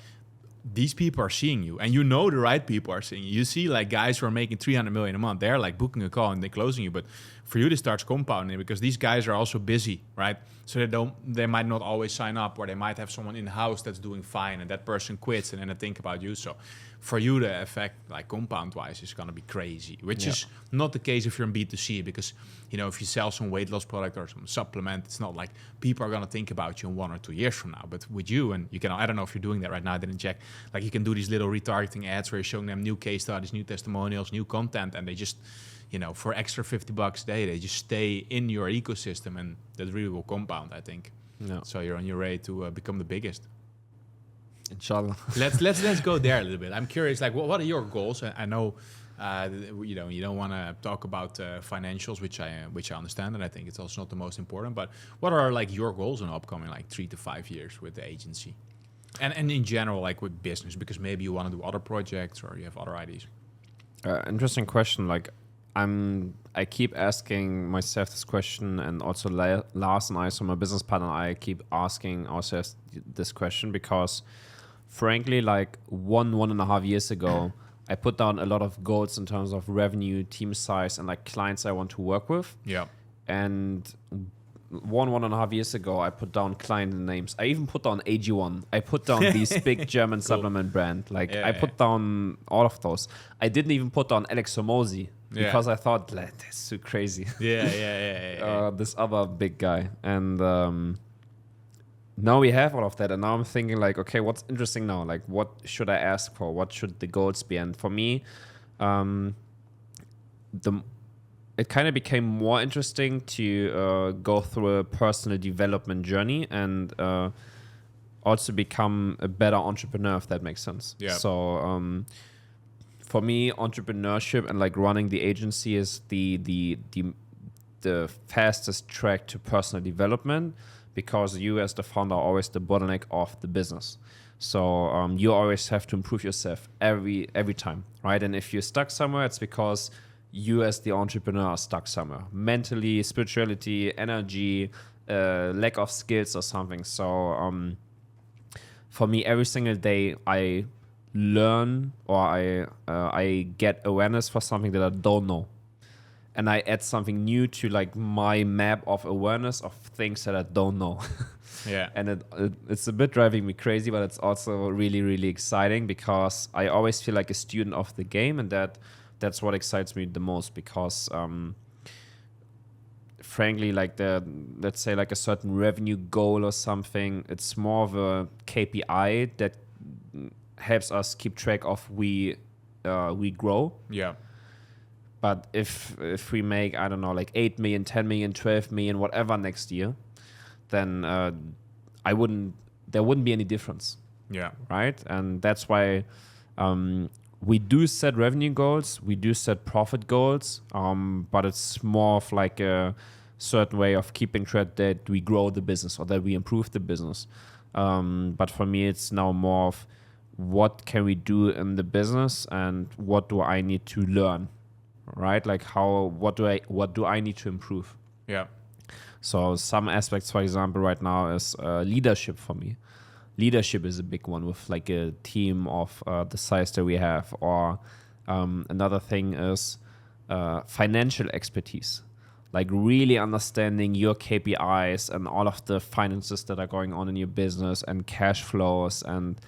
these people are seeing you, and you know the right people are seeing you. You see like guys who are making 300 million a month, they're like booking a call and they're closing you. But for you, this starts compounding because these guys are also busy, right? So they might not always sign up, or they might have someone in the house that's doing fine, and that person quits, and then they think about you. So for you, the effect, like compound-wise, is gonna be crazy, which is not the case if you're in B2C, because you know if you sell some weight loss product or some supplement, it's not like people are gonna think about you in 1 or 2 years from now. But with you, and you can, I don't know if you're doing that right now, I didn't check. Like you can do these little retargeting ads where you're showing them new case studies, new testimonials, new content, and they just, you know, for extra $50 a day, they just stay in your ecosystem, and that really will compound, I think. Yeah. So you're on your way to become the biggest. Inshallah. let's go there a little bit. I'm curious, like, what are your goals? I know, you know, you don't want to talk about financials, which I understand, and I think it's also not the most important. But what are like your goals in the upcoming like 3 to 5 years with the agency, and in general, like with business? Because maybe you want to do other projects or you have other ideas. Interesting question. Like, I keep asking myself this question, and also Lars and I, so my business partner, I keep asking ourselves this question because, frankly, like 1.5 years ago, I put down a lot of goals in terms of revenue, team size, and like clients I want to work with. Yeah. And 1.5 years ago, I put down client names. I even put down AG1. I put down these big German supplement brand. Like I put down all of those. I didn't even put down Alex Hormozi because I thought, like, that's too crazy. This other big guy. And now we have all of that. And now I'm thinking like, okay, what's interesting now? Like, what should I ask for? What should the goals be? And for me, it kind of became more interesting to go through a personal development journey and also become a better entrepreneur, if that makes sense. Yeah. So for me, entrepreneurship and like running the agency is the fastest track to personal development, because you as the founder are always the bottleneck of the business. So you always have to improve yourself every time, right? And if you're stuck somewhere, it's because you as the entrepreneur are stuck somewhere. Mentally, spirituality, energy, lack of skills or something. So for me, every single day I learn or I get awareness for something that I don't know. And I add something new to like my map of awareness of things that I don't know. Yeah. And it's a bit driving me crazy, but it's also really, really exciting because I always feel like a student of the game, and that's what excites me the most, because frankly, like let's say like a certain revenue goal or something, it's more of a KPI that helps us keep track of we grow. Yeah. But if we make, I don't know, like 8 million, 10 million, 12 million, whatever next year, then there wouldn't be any difference. Yeah. Right? And that's why we do set revenue goals, we do set profit goals, but it's more of like a certain way of keeping track that we grow the business or that we improve the business. But for me, it's now more of what can we do in the business and what do I need to learn, right? Like what do I need to improve? Yeah. So some aspects, for example, right now is leadership for me. Leadership is a big one with like a team of the size that we have. Or another thing is financial expertise, like really understanding your KPIs and all of the finances that are going on in your business and cash flows, and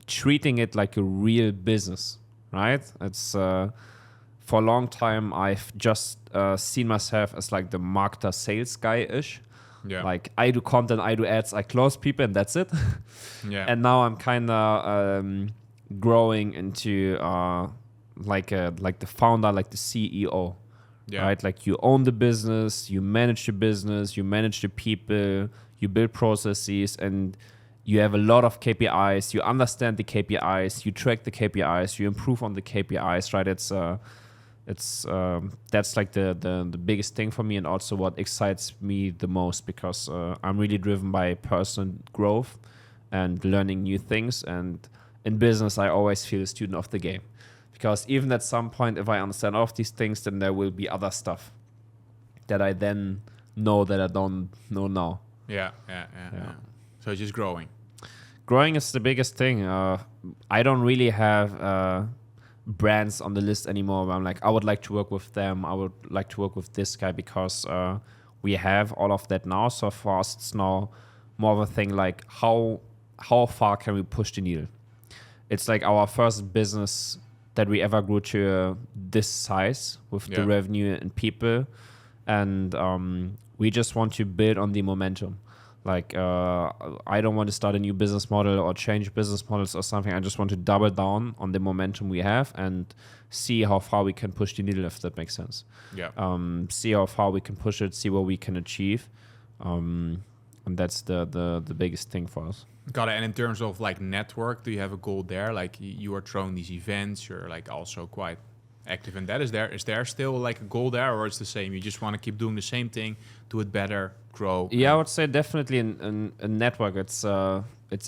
treating it like a real business, right? It's for a long time I've just seen myself as like the marketer sales guy-ish. Yeah. Like I do content, I do ads, I close people, and that's it. Yeah. And now I'm kind of growing into like the founder, like the CEO. Yeah. Right? Like you own the business, you manage the business, you manage the people, you build processes, and you have a lot of KPIs, you understand the KPIs, you track the KPIs, you improve on the KPIs, right? It's that's like the biggest thing for me, and also what excites me the most, because I'm really driven by personal growth and learning new things. And in business, I always feel a student of the game, because even at some point, if I understand all of these things, then there will be other stuff that I then know that I don't know now. Yeah. So just growing. Growing is the biggest thing. I don't really have brands on the list anymore where I'm like, I would like to work with them, I would like to work with this guy, because we have all of that now. So for us, it's now more of a thing like, how far can we push the needle? It's like our first business that we ever grew to this size with the revenue and people. And we just want to build on the momentum. Like, I don't want to start a new business model or change business models or something. I just want to double down on the momentum we have and see how far we can push the needle, if that makes sense. Yeah. See how far we can push it, see what we can achieve. And that's the biggest thing for us. Got it. And in terms of like network, do you have a goal there? Like you are throwing these events, you're like also quite active in that. Is there still like a goal there, or it's the same? You just want to keep doing the same thing, do it better, grow? Yeah, I would say definitely a network. It's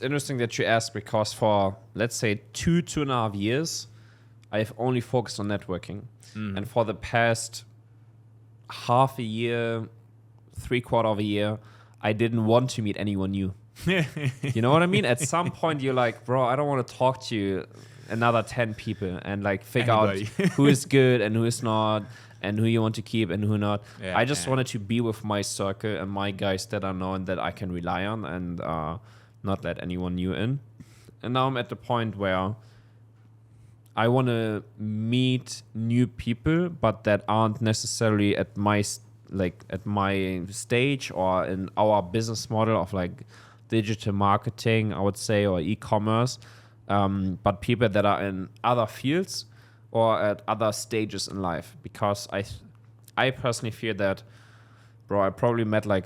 interesting that you ask, because for, let's say, 2.5 years, I've only focused on networking. And for the past half a year, 3/4 of a year, I didn't want to meet anyone new. You know what I mean? At some point, you're like, bro, I don't want to talk to another 10 people and like figure out who is good and who is not, and who you want to keep and who not. Yeah, I just wanted to be with my circle and my guys that I know and that I can rely on, and not let anyone new in. And now I'm at the point where I want to meet new people, but that aren't necessarily at my stage or in our business model of like digital marketing, I would say, or e-commerce. But people that are in other fields or at other stages in life, because I personally feel that, bro, I probably met like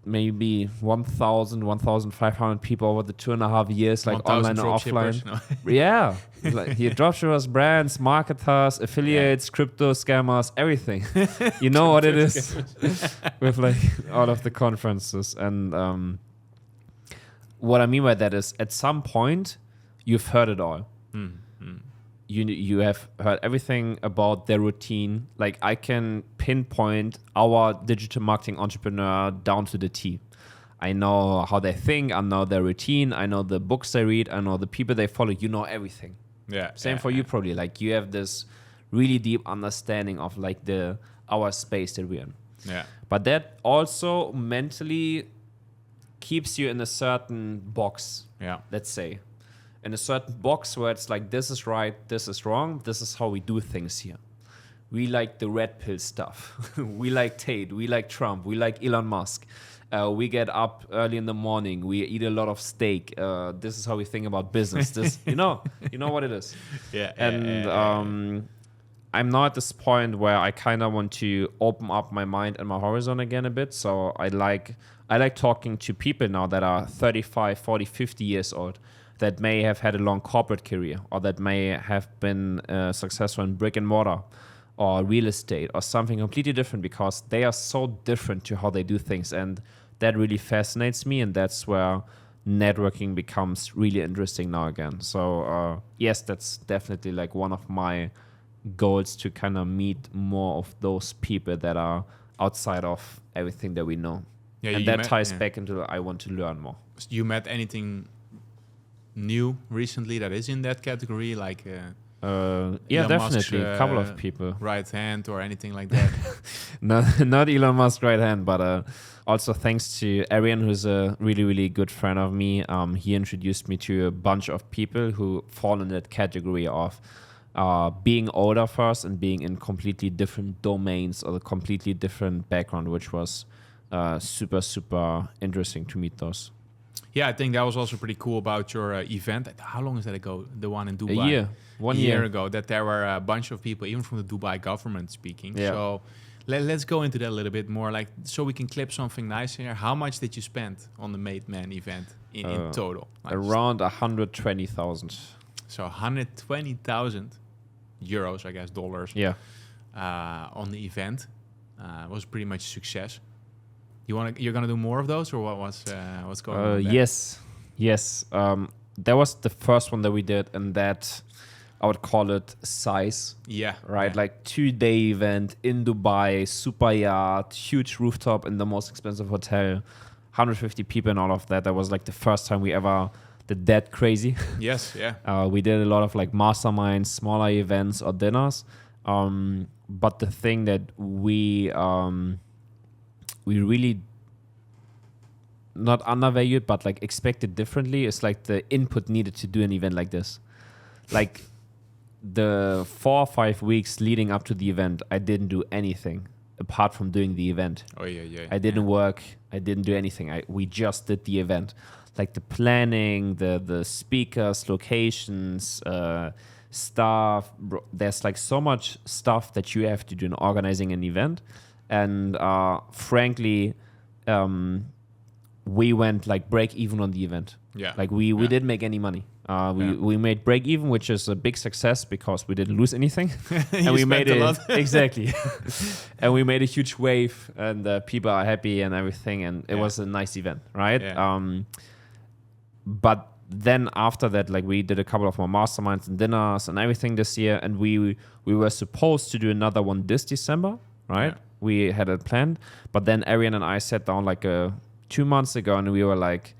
maybe 1,000, 1,500 people over the 2.5 years, like online and offline. No. Yeah, like your dropshippers, brands, marketers, affiliates, crypto scammers, everything. You know what it is with like all of the conferences. And what I mean by that is, at some point, you've heard it all. You have heard everything about their routine. Like, I can pinpoint our digital marketing entrepreneur down to the T. I know how they think. I know their routine. I know the books they read. I know the people they follow. You know everything. Yeah. Same for you, probably. Like, you have this really deep understanding of like our space that we're in. Yeah. But that also mentally keeps you in a certain box. Yeah. Let's say. In a certain box where it's like, this is right, this is wrong, this is how we do things here. We like the red pill stuff. We like Tate, we like Trump, we like Elon Musk. We get up early in the morning, we eat a lot of steak. This is how we think about business. This, you know what it is. Yeah. And I'm now at this point where I kind of want to open up my mind and my horizon again a bit. So I like talking to people now that are 35, 40, 50 years old, that may have had a long corporate career, or that may have been successful in brick and mortar or real estate or something completely different, because they are so different to how they do things. And that really fascinates me, and that's where networking becomes really interesting now again. So yes, that's definitely like one of my goals, to kind of meet more of those people that are outside of everything that we know. Yeah, and that ties back into I want to learn more. You met anything new recently that is in that category, like yeah, definitely a couple of people, right hand or anything like that? not Elon Musk right hand, but also thanks to Arian, who's a really, really good friend of me. He introduced me to a bunch of people who fall in that category of being older first and being in completely different domains or a completely different background, which was super, super interesting to meet those. Yeah, I think that was also pretty cool about your event. How long is that ago? The one in Dubai? A year. 1 year ago, that there were a bunch of people, even from the Dubai government, speaking. Yeah. So, Let's go into that a little bit more, like so we can clip something nice here. How much did you spend on the Made Man event in total? Like around 120,000. So 120,000 euros, I guess, dollars. Yeah. On the event, was pretty much a success. You're gonna do more of those, or what's going on? Yes. That was the first one that we did, and that I would call it size. Yeah. Right. Yeah. Like 2-day event in Dubai, super yacht, huge rooftop in the most expensive hotel, 150 people and all of that. That was like the first time we ever did that crazy. Yes. Yeah. We did a lot of like masterminds, smaller events or dinners. But the thing that we really not undervalued, but like expected differently is like the input needed to do an event like this. Like the 4 or 5 weeks leading up to the event, I didn't do anything apart from doing the event. Oh yeah. I didn't work. I didn't do anything. We just did the event. Like the planning, the speakers, locations, stuff. There's like so much stuff that you have to do in organizing an event. And frankly, we went like break even on the event. Yeah. Like we didn't make any money. We made break even, which is a big success because we didn't lose anything. And we made it a lot. Exactly. And we made a huge wave, and people are happy and everything, and it was a nice event, right? Yeah. But then after that, like we did a couple of more masterminds and dinners and everything this year, and we were supposed to do another one this December, right? Yeah. We had it planned, but then Arian and I sat down like 2 months ago, and we were like,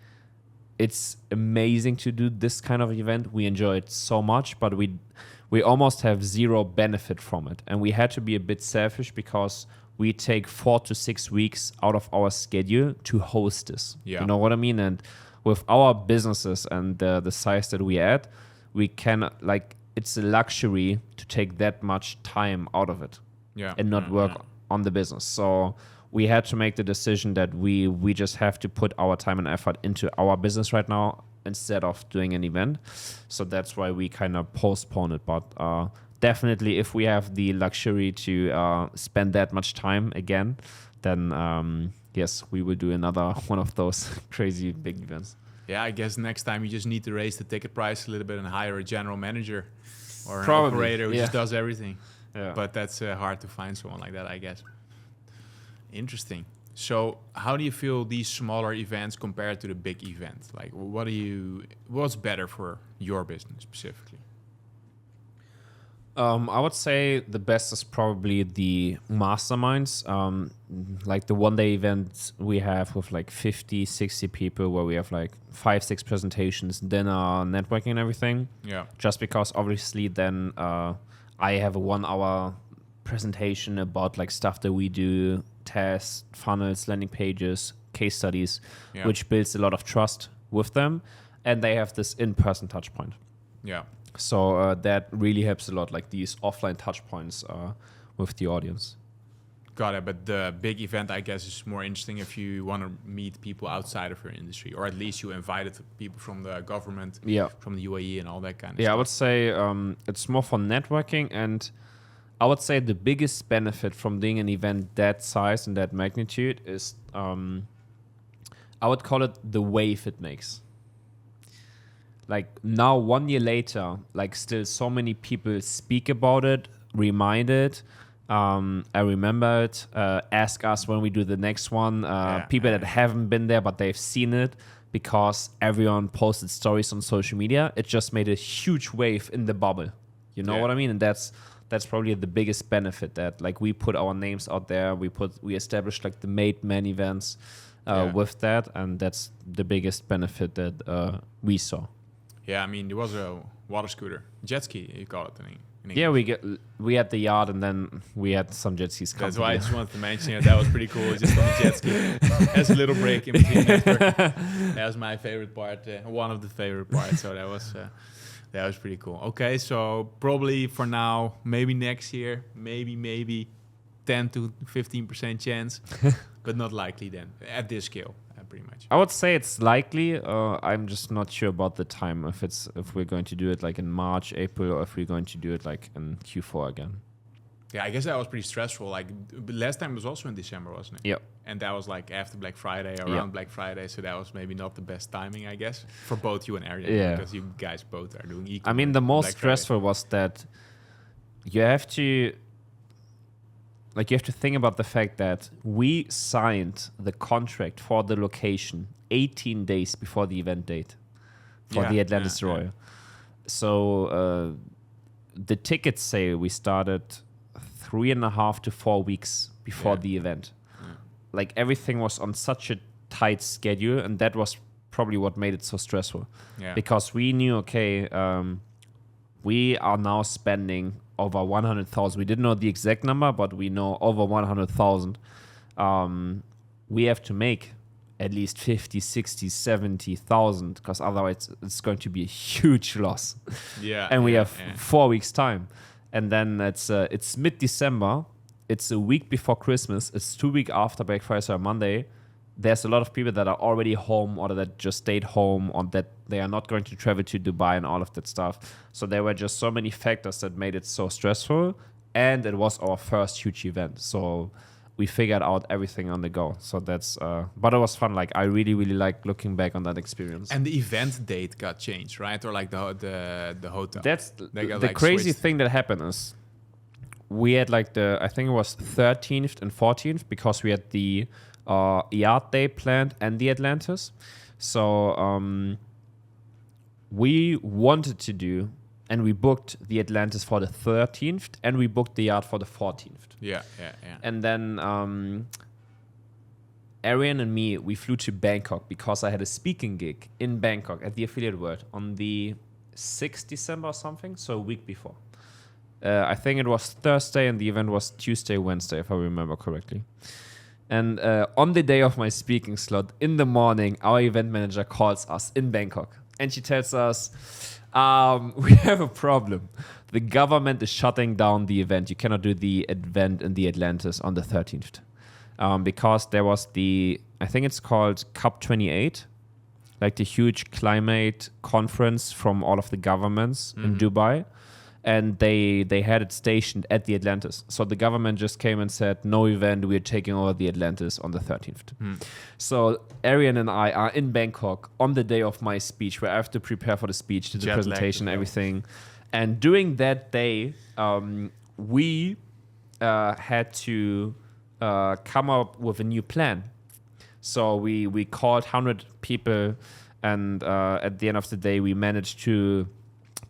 it's amazing to do this kind of event. We enjoy it so much, but we almost have zero benefit from it. And we had to be a bit selfish because we take 4 to 6 weeks out of our schedule to host this. Yeah. You know what I mean? And with our businesses and the size that we at, we can, like, it's a luxury to take that much time out of it and not work on the business. So we had to make the decision that we just have to put our time and effort into our business right now instead of doing an event. So that's why we kind of postpone it. But definitely, if we have the luxury to spend that much time again, then yes, we will do another one of those crazy big events. Yeah, I guess next time you just need to raise the ticket price a little bit and hire a general manager or an Probably, operator who just does everything. Yeah. But that's hard to find someone like that, I guess. Interesting. So how do you feel these smaller events compared to the big event? Like, what's better for your business specifically? I would say the best is probably the masterminds, like the one-day event we have with like 50, 60 people where we have like 5-6 presentations, dinner, networking and everything. Yeah. Just because obviously then I have a 1-hour presentation about like stuff that we do, tests, funnels, landing pages, case studies, which builds a lot of trust with them. And they have this in-person touch point. Yeah. So that really helps a lot, like these offline touch points with the audience. Got it. But the big event, I guess, is more interesting if you want to meet people outside of your industry, or at least you invited people from the government, from the UAE and all that kind of stuff. I would say it's more for networking. And I would say the biggest benefit from doing an event that size and that magnitude is, I would call it the wave it makes. Like now, 1 year later, like still so many people speak about it, remind it. I remember it, ask us when we do the next one. People that haven't been there, but they've seen it because everyone posted stories on social media. It just made a huge wave in the bubble. You know what I mean? And that's probably the biggest benefit, that like we put our names out there. We established like the Made Man events with that. And that's the biggest benefit that we saw. Yeah, I mean, there was a water scooter, jet ski, you call it in English. Yeah, we had the yacht, and then we had some jet skis. That's why I just wanted to mention it. That was pretty cool, just on the jet ski. As a little break in between network. That was my favorite part, one of the favorite parts. So that was pretty cool. Okay, so probably for now, maybe next year, maybe 10 to 15% chance, but not likely then at this scale. Pretty much. I would say it's likely. I'm just not sure about the time. If we're going to do it like in March, April, or if we're going to do it like in Q4 again. Yeah, I guess that was pretty stressful. Like last time was also in December, wasn't it? Yep. And that was like after Black Friday, around Black Friday. So that was maybe not the best timing, I guess, for both you and Arian. Yeah. Because you guys both are doing e-commerce. I mean, the most Black stressful was that you have to think about the fact that we signed the contract for the location 18 days before the event date for the Atlantis Royal. So the ticket sale we started 3.5 to 4 weeks before the event. Like everything was on such a tight schedule, and that was probably what made it so stressful. Yeah. Because we knew, okay, we are now spending over 100,000. We didn't know the exact number, but we know over 100,000. We have to make at least 50, 60, 70,000, because otherwise it's going to be a huge loss. Yeah. And we have 4 weeks time. And then it's mid-December. It's a week before Christmas. It's 2 weeks after Black Friday, so Monday. There's a lot of people that are already home or that just stayed home or that they are not going to travel to Dubai and all of that stuff. So there were just so many factors that made it so stressful. And it was our first huge event. So we figured out everything on the go. So that's, but it was fun. Like I really, really like looking back on that experience. And the event date got changed, right? Or like the hotel. That's They got, the like, crazy switched. thing that happened is we had like I think it was 13th and 14th because we had the Yard Day planned and the Atlantis. So we wanted to do, and we booked the Atlantis for the 13th and we booked the Yard for the 14th. Yeah. And then Arian and me, we flew to Bangkok because I had a speaking gig in Bangkok at the Affiliate World on the 6th December or something, so a week before. I think it was Thursday and the event was Tuesday, Wednesday, if I remember correctly. And on the day of my speaking slot, in the morning, our event manager calls us in Bangkok. And she tells us, we have a problem. The government is shutting down the event. You cannot do the event in the Atlantis on the 13th. Because there was I think it's called COP28, like the huge climate conference from all of the governments in Dubai. And they had it stationed at the Atlantis. So the government just came and said, no event, we're taking over the Atlantis on the 13th. So Arian and I are in Bangkok on the day of my speech, where I have to prepare for the speech, to the presentation, everything. And during that day, we had to come up with a new plan. So we called 100 people, and at the end of the day, we managed to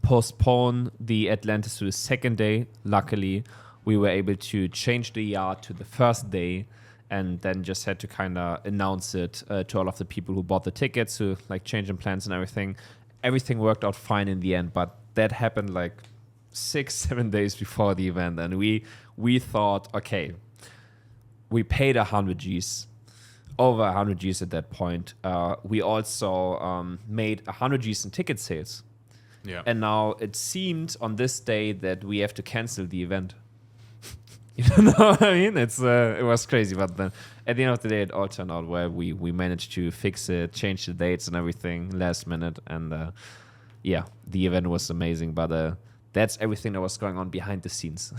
postpone the Atlantis to the second day. Luckily, we were able to change the yard to the first day, and then just had to kind of announce it to all of the people who bought the tickets, to like changing plans and everything. Everything worked out fine in the end, but that happened like 6-7 days before the event, and we thought, okay, we paid 100 Gs. Over 100 Gs at that point. We also made 100 Gs in ticket sales. Yeah. And now it seemed on this day that we have to cancel the event. You know what I mean? It was crazy, but then at the end of the day, it all turned out well. We managed to fix it, change the dates and everything last minute, and the event was amazing. But that's everything that was going on behind the scenes.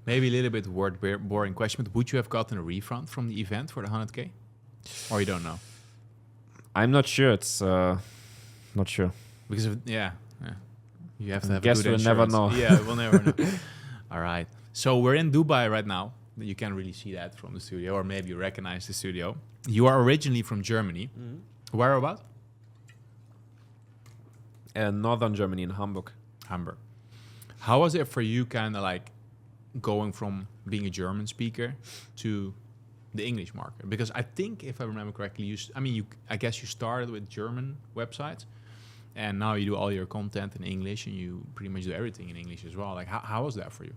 Maybe a little bit boring question, but would you have gotten a refund from the event for the 100K? Or you don't know? I'm not sure. It's not sure. Because you have to have guess a good we'll never insurance. know. Yeah, we'll never know. All right. So we're in Dubai right now. You can't really see that from the studio, or maybe you recognize the studio. You are originally from Germany. Where about? Northern Germany, in Hamburg. Hamburg. How was it for you, kind of like going from being a German speaker to the English market? Because I think, if I remember correctly, I guess you started with German websites, and now you do all your content in English, and you pretty much do everything in English as well. Like, how was that for you?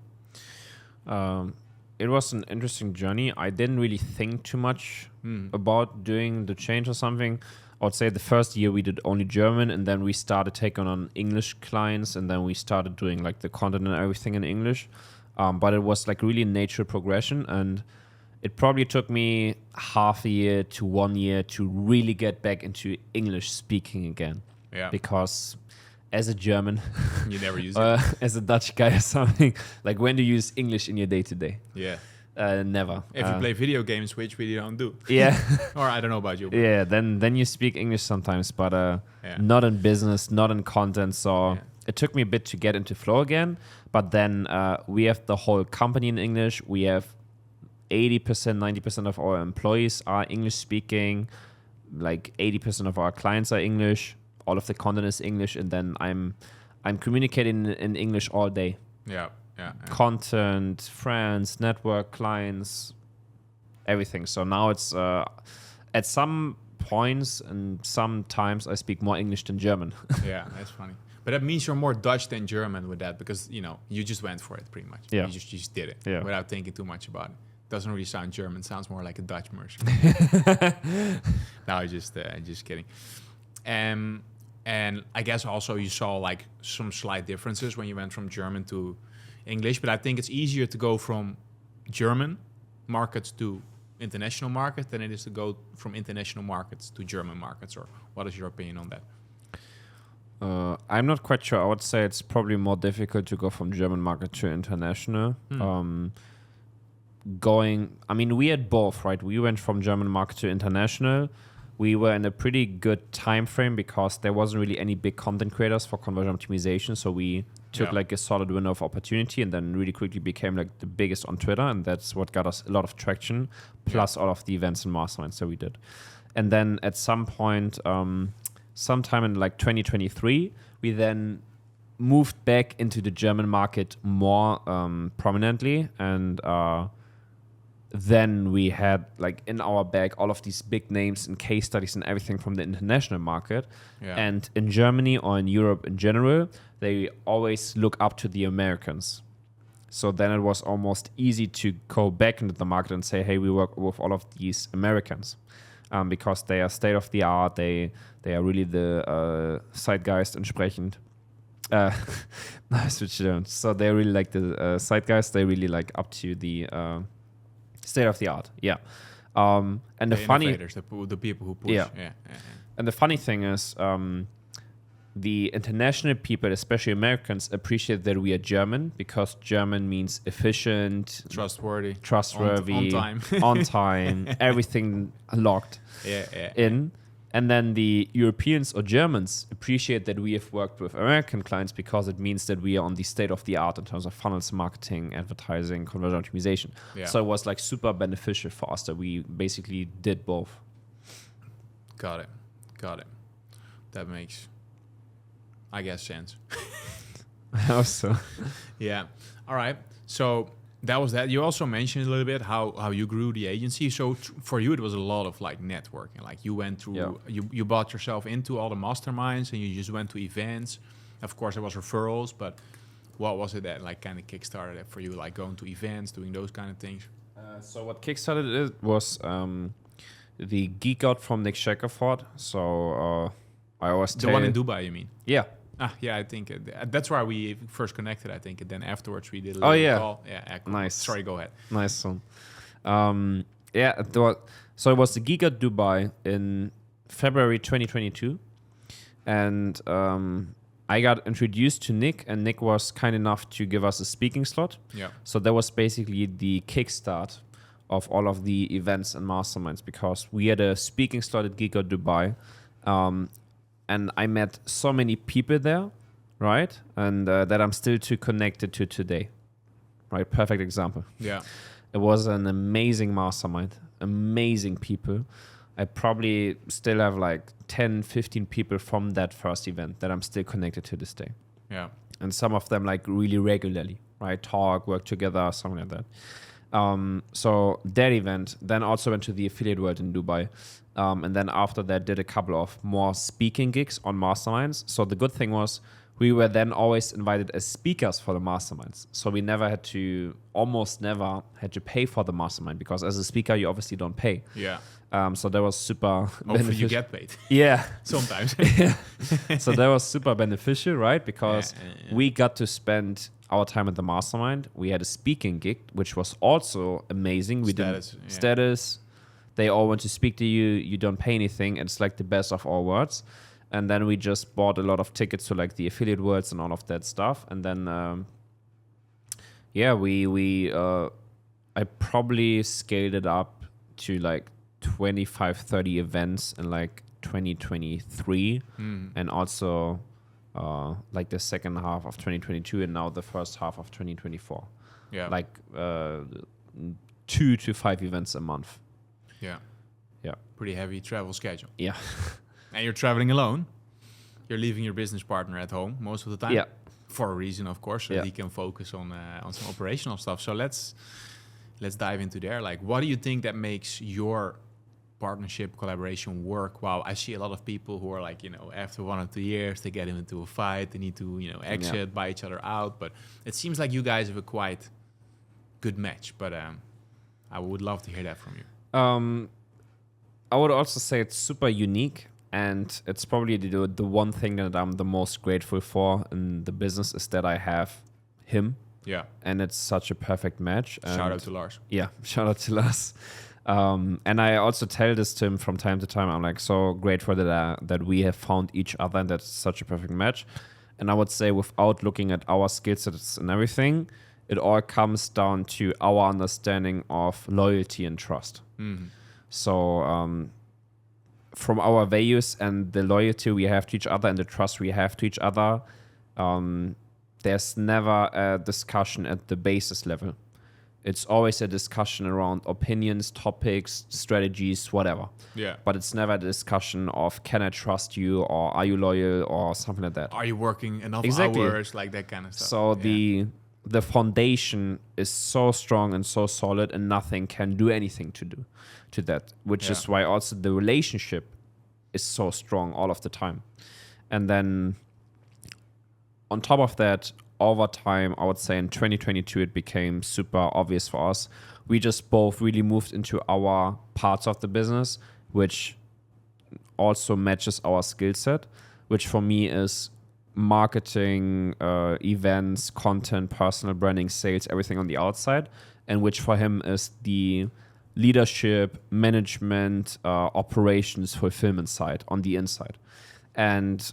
It was an interesting journey. I didn't really think too much about doing the change or something. I would say the first year we did only German, and then we started taking on English clients, and then we started doing like the content and everything in English. But it was like really natural progression, and it probably took me half a year to 1 year to really get back into English speaking again. Yeah. Because as a German, You never use it. as a Dutch guy or something, like when do you use English in your day-to-day? Yeah. Never. If you play video games, which we don't do. Yeah. Or I don't know about you. But Yeah, then you speak English sometimes, but not in business, not in content. So it took me a bit to get into flow again. But then we have the whole company in English. We have 80%, 90% of our employees are English speaking. Like 80% of our clients are English. All of the content is English, and then I'm communicating in English all day. Yeah. Content, friends, network, clients, everything. So now it's at some points and sometimes I speak more English than German. Yeah, that's funny. But that means you're more Dutch than German with that, because you just went for it pretty much. Yeah. You just did it Yeah. without thinking too much about it. Doesn't really sound German. Sounds more like a Dutch merchant. No, just kidding. And I guess also you saw like some slight differences when you went from German to English, but I think it's easier to go from German markets to international markets than it is to go from international markets to German markets. Or what is your opinion on that? I'm not quite sure. I would say it's probably more difficult to go from German market to international. We had both, right? We went from German market to international. We were in a pretty good time frame because there wasn't really any big content creators for conversion optimization. So we took like a solid window of opportunity and then really quickly became like the biggest on Twitter. And that's what got us a lot of traction, plus all of the events and masterminds that we did. And then at some point, sometime in like 2023, we then moved back into the German market more prominently. And then we had like in our bag all of these big names and case studies and everything from the international market. Yeah. And in Germany or in Europe in general, they always look up to the Americans. So then it was almost easy to go back into the market and say, hey, we work with all of these Americans because they are state of the art. They are really the Zeitgeist entsprechend. So they're really like the Zeitgeist. They really like up to the state of the art. Yeah. And the funny, the people who push. Yeah. And the funny thing is, the international people, especially Americans, appreciate that we are German because German means efficient, trustworthy, on time, on time, everything locked in. And then the Europeans or Germans appreciate that we have worked with American clients because it means that we are on the state of the art in terms of funnels, marketing, advertising, conversion optimization. Yeah. So it was like super beneficial for us that we basically did both. Got it. That makes, I guess, sense. Also. Yeah. All right. So that was that. You also mentioned a little bit how you grew the agency. So for you, it was a lot of like networking. Like you went through, you bought yourself into all the masterminds and you just went to events. Of course, there was referrals, but what was it that like kind of kickstarted it for you? Like going to events, doing those kind of things? So what kickstarted it was the geek out from Nick Shackelford. So I always the one in Dubai, you mean? Yeah. Yeah, I think that's why we first connected, I think. And then afterwards we did a little call. Yeah, cool. Nice. Sorry, go ahead. Nice one. So it was the Geek at Dubai in February 2022. And I got introduced to Nick, and Nick was kind enough to give us a speaking slot. Yeah. So that was basically the kickstart of all of the events and masterminds because we had a speaking slot at Geek at Dubai. And I met so many people there, right? And that I'm still too connected to today, right? Perfect example. Yeah. It was an amazing mastermind, amazing people. I probably still have like 10, 15 people from that first event that I'm still connected to this day. Yeah. And some of them like really regularly, right? Talk, work together, something like that. So that event, then also went to the affiliate world in Dubai. And then after that, did a couple of more speaking gigs on masterminds. So the good thing was we were then always invited as speakers for the masterminds. So we almost never had to pay for the mastermind because as a speaker, you obviously don't pay. Yeah. So that was super Hopefully beneficial. you get paid. Yeah. Sometimes. So that was super beneficial, right? Because we got to spend our time at the mastermind. We had a speaking gig, which was also amazing. Status. They all want to speak to you. You don't pay anything. It's like the best of all worlds. And then we just bought a lot of tickets to like the affiliate worlds and all of that stuff. And then, I probably scaled it up to like 25, 30 events in like 2023. And also like the second half of 2022 and now the first half of 2024. Yeah. Like 2 to 5 events a month. Yeah. Yeah. Pretty heavy travel schedule. Yeah. And you're traveling alone. You're leaving your business partner at home most of the time. Yeah. For a reason, of course, so that he can focus on some operational stuff. So let's dive into there. Like, what do you think that makes your partnership collaboration work? Wow, I see a lot of people who are like, after 1 or 2 years, they get into a fight. They need to, exit, buy each other out. But it seems like you guys have a quite good match. But I would love to hear that from you. I would also say it's super unique, and it's probably the one thing that I'm the most grateful for in the business is that I have him. Yeah. And it's such a perfect match. Shout out to Lars. Yeah, shout out to Lars. And I also tell this to him from time to time. I'm like so grateful that we have found each other, and that's such a perfect match. And I would say, without looking at our skill sets and everything, it all comes down to our understanding of loyalty and trust. Mm-hmm. So from our values and the loyalty we have to each other and the trust we have to each other, there's never a discussion at the basis level. It's always a discussion around opinions, topics, strategies, whatever. Yeah. But it's never a discussion of, can I trust you, or are you loyal, or something like that. Are you working enough Exactly. hours, like that kind of stuff. So the foundation is so strong and so solid, and nothing can do anything to that, which is why also the relationship is so strong all of the time. And then on top of that, over time, I would say in 2022, it became super obvious for us. We just both really moved into our parts of the business, which also matches our skill set, which for me is marketing, events, content, personal branding, sales, everything on the outside, and which for him is the leadership, management, operations, fulfillment side on the inside. And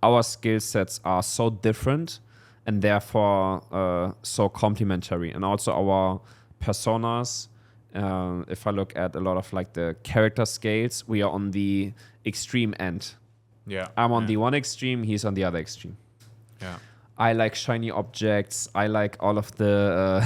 our skill sets are so different and therefore so complementary. And also our personas, if I look at a lot of like the character scales, we are on the extreme end. Yeah. I'm on the one extreme, he's on the other extreme. Yeah. I like shiny objects. I like all of the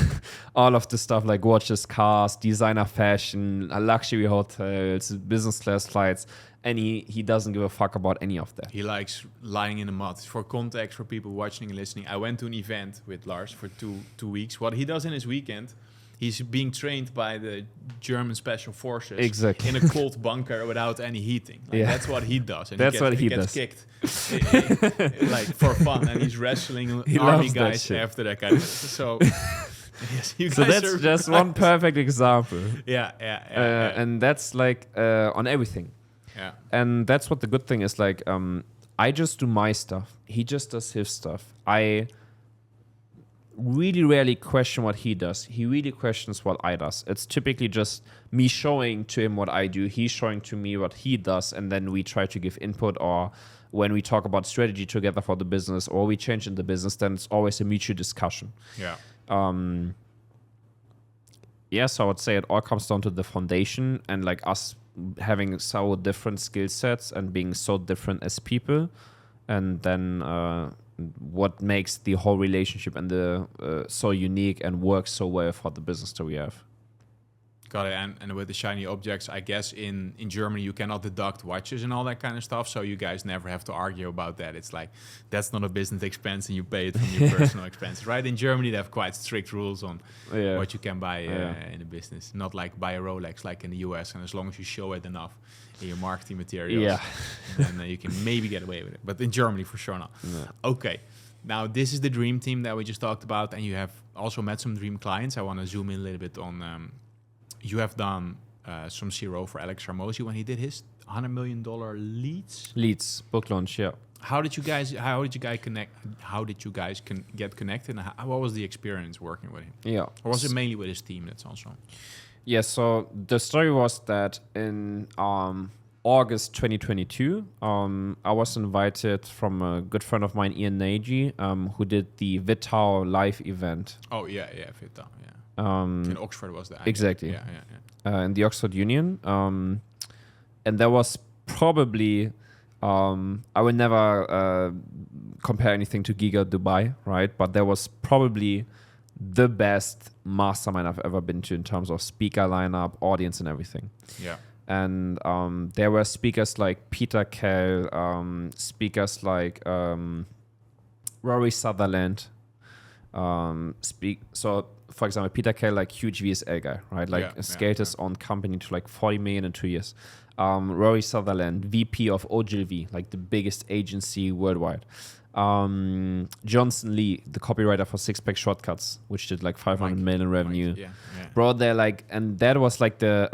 stuff like watches, cars, designer fashion, luxury hotels, business class flights. And he doesn't give a fuck about any of that. He likes lying in the mud. For context, for people watching and listening, I went to an event with Lars for two weeks. What he does in his weekend, he's being trained by the German Special Forces in a cold bunker without any heating. That's what he does. And he gets kicked like for fun. And he's wrestling army guys after that kind of stuff. So, yes, so that's just one perfect example. Yeah. And that's like on everything. Yeah. And that's what the good thing is. Like, I just do my stuff. He just does his stuff. I really rarely question what he does. He really questions what I does. It's typically just me showing to him what I do. He's showing to me what he does. And then we try to give input, or when we talk about strategy together for the business, or we change in the business, then it's always a mutual discussion. Yeah. So I would say it all comes down to the foundation and like us having so different skill sets and being so different as people, and then what makes the whole relationship and the so unique and works so well for the business that we have. Got it. And with the shiny objects, I guess in Germany you cannot deduct watches and all that kind of stuff, so you guys never have to argue about that. It's like, that's not a business expense and you pay it from your personal expenses, right? In Germany they have quite strict rules on what you can buy in a business. Not like buy a Rolex like in the US, and as long as you show it enough in your marketing materials, then you can maybe get away with it. But in Germany, for sure not. Yeah. Okay. Now, this is the dream team that we just talked about, and you have also met some dream clients. I want to zoom in a little bit on... you have done some CRO for Alex Hormozi when he did his $100 million Leads book launch. Yeah. How did you guys connect? How did you guys get connected? And what was the experience working with him? Yeah. Or was it mainly with his team? That's also. Yeah. So the story was that in August 2022. I was invited from a good friend of mine, Ian Nagy, who did the Vitao live event. Oh yeah, Vitao, yeah. In Oxford was that? Exactly. Yeah. In the Oxford Union. And there was probably, I will never compare anything to Giga Dubai, right? But there was probably the best mastermind I've ever been to in terms of speaker lineup, audience, and everything. Yeah. And there were speakers like Peter Kell, speakers like Rory Sutherland. So, for example, Peter Kell, like huge VSL guy, right? Like scaled his own company to like 40 million in 2 years. Rory Sutherland, VP of Ogilvy, like the biggest agency worldwide. Johnson Lee, the copywriter for Six Pack Shortcuts, which did like 500 million revenue. Bro, they're like, and that was like the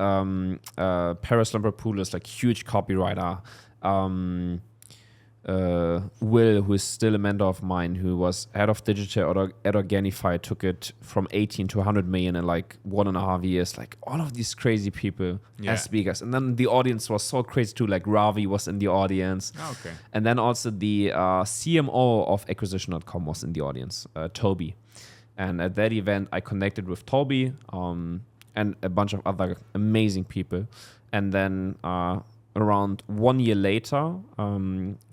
Paris Lampropoulos, like huge copywriter. Will, who is still a mentor of mine, who was head of digital at Organifi, took it from 18 to 100 million in like 1.5 years. Like all of these crazy people as speakers. And then the audience was so crazy too. Like Ravi was in the audience. Oh, okay. And then also the CMO of acquisition.com was in the audience, Toby. And at that event, I connected with Toby and a bunch of other amazing people. And then around 1 year later,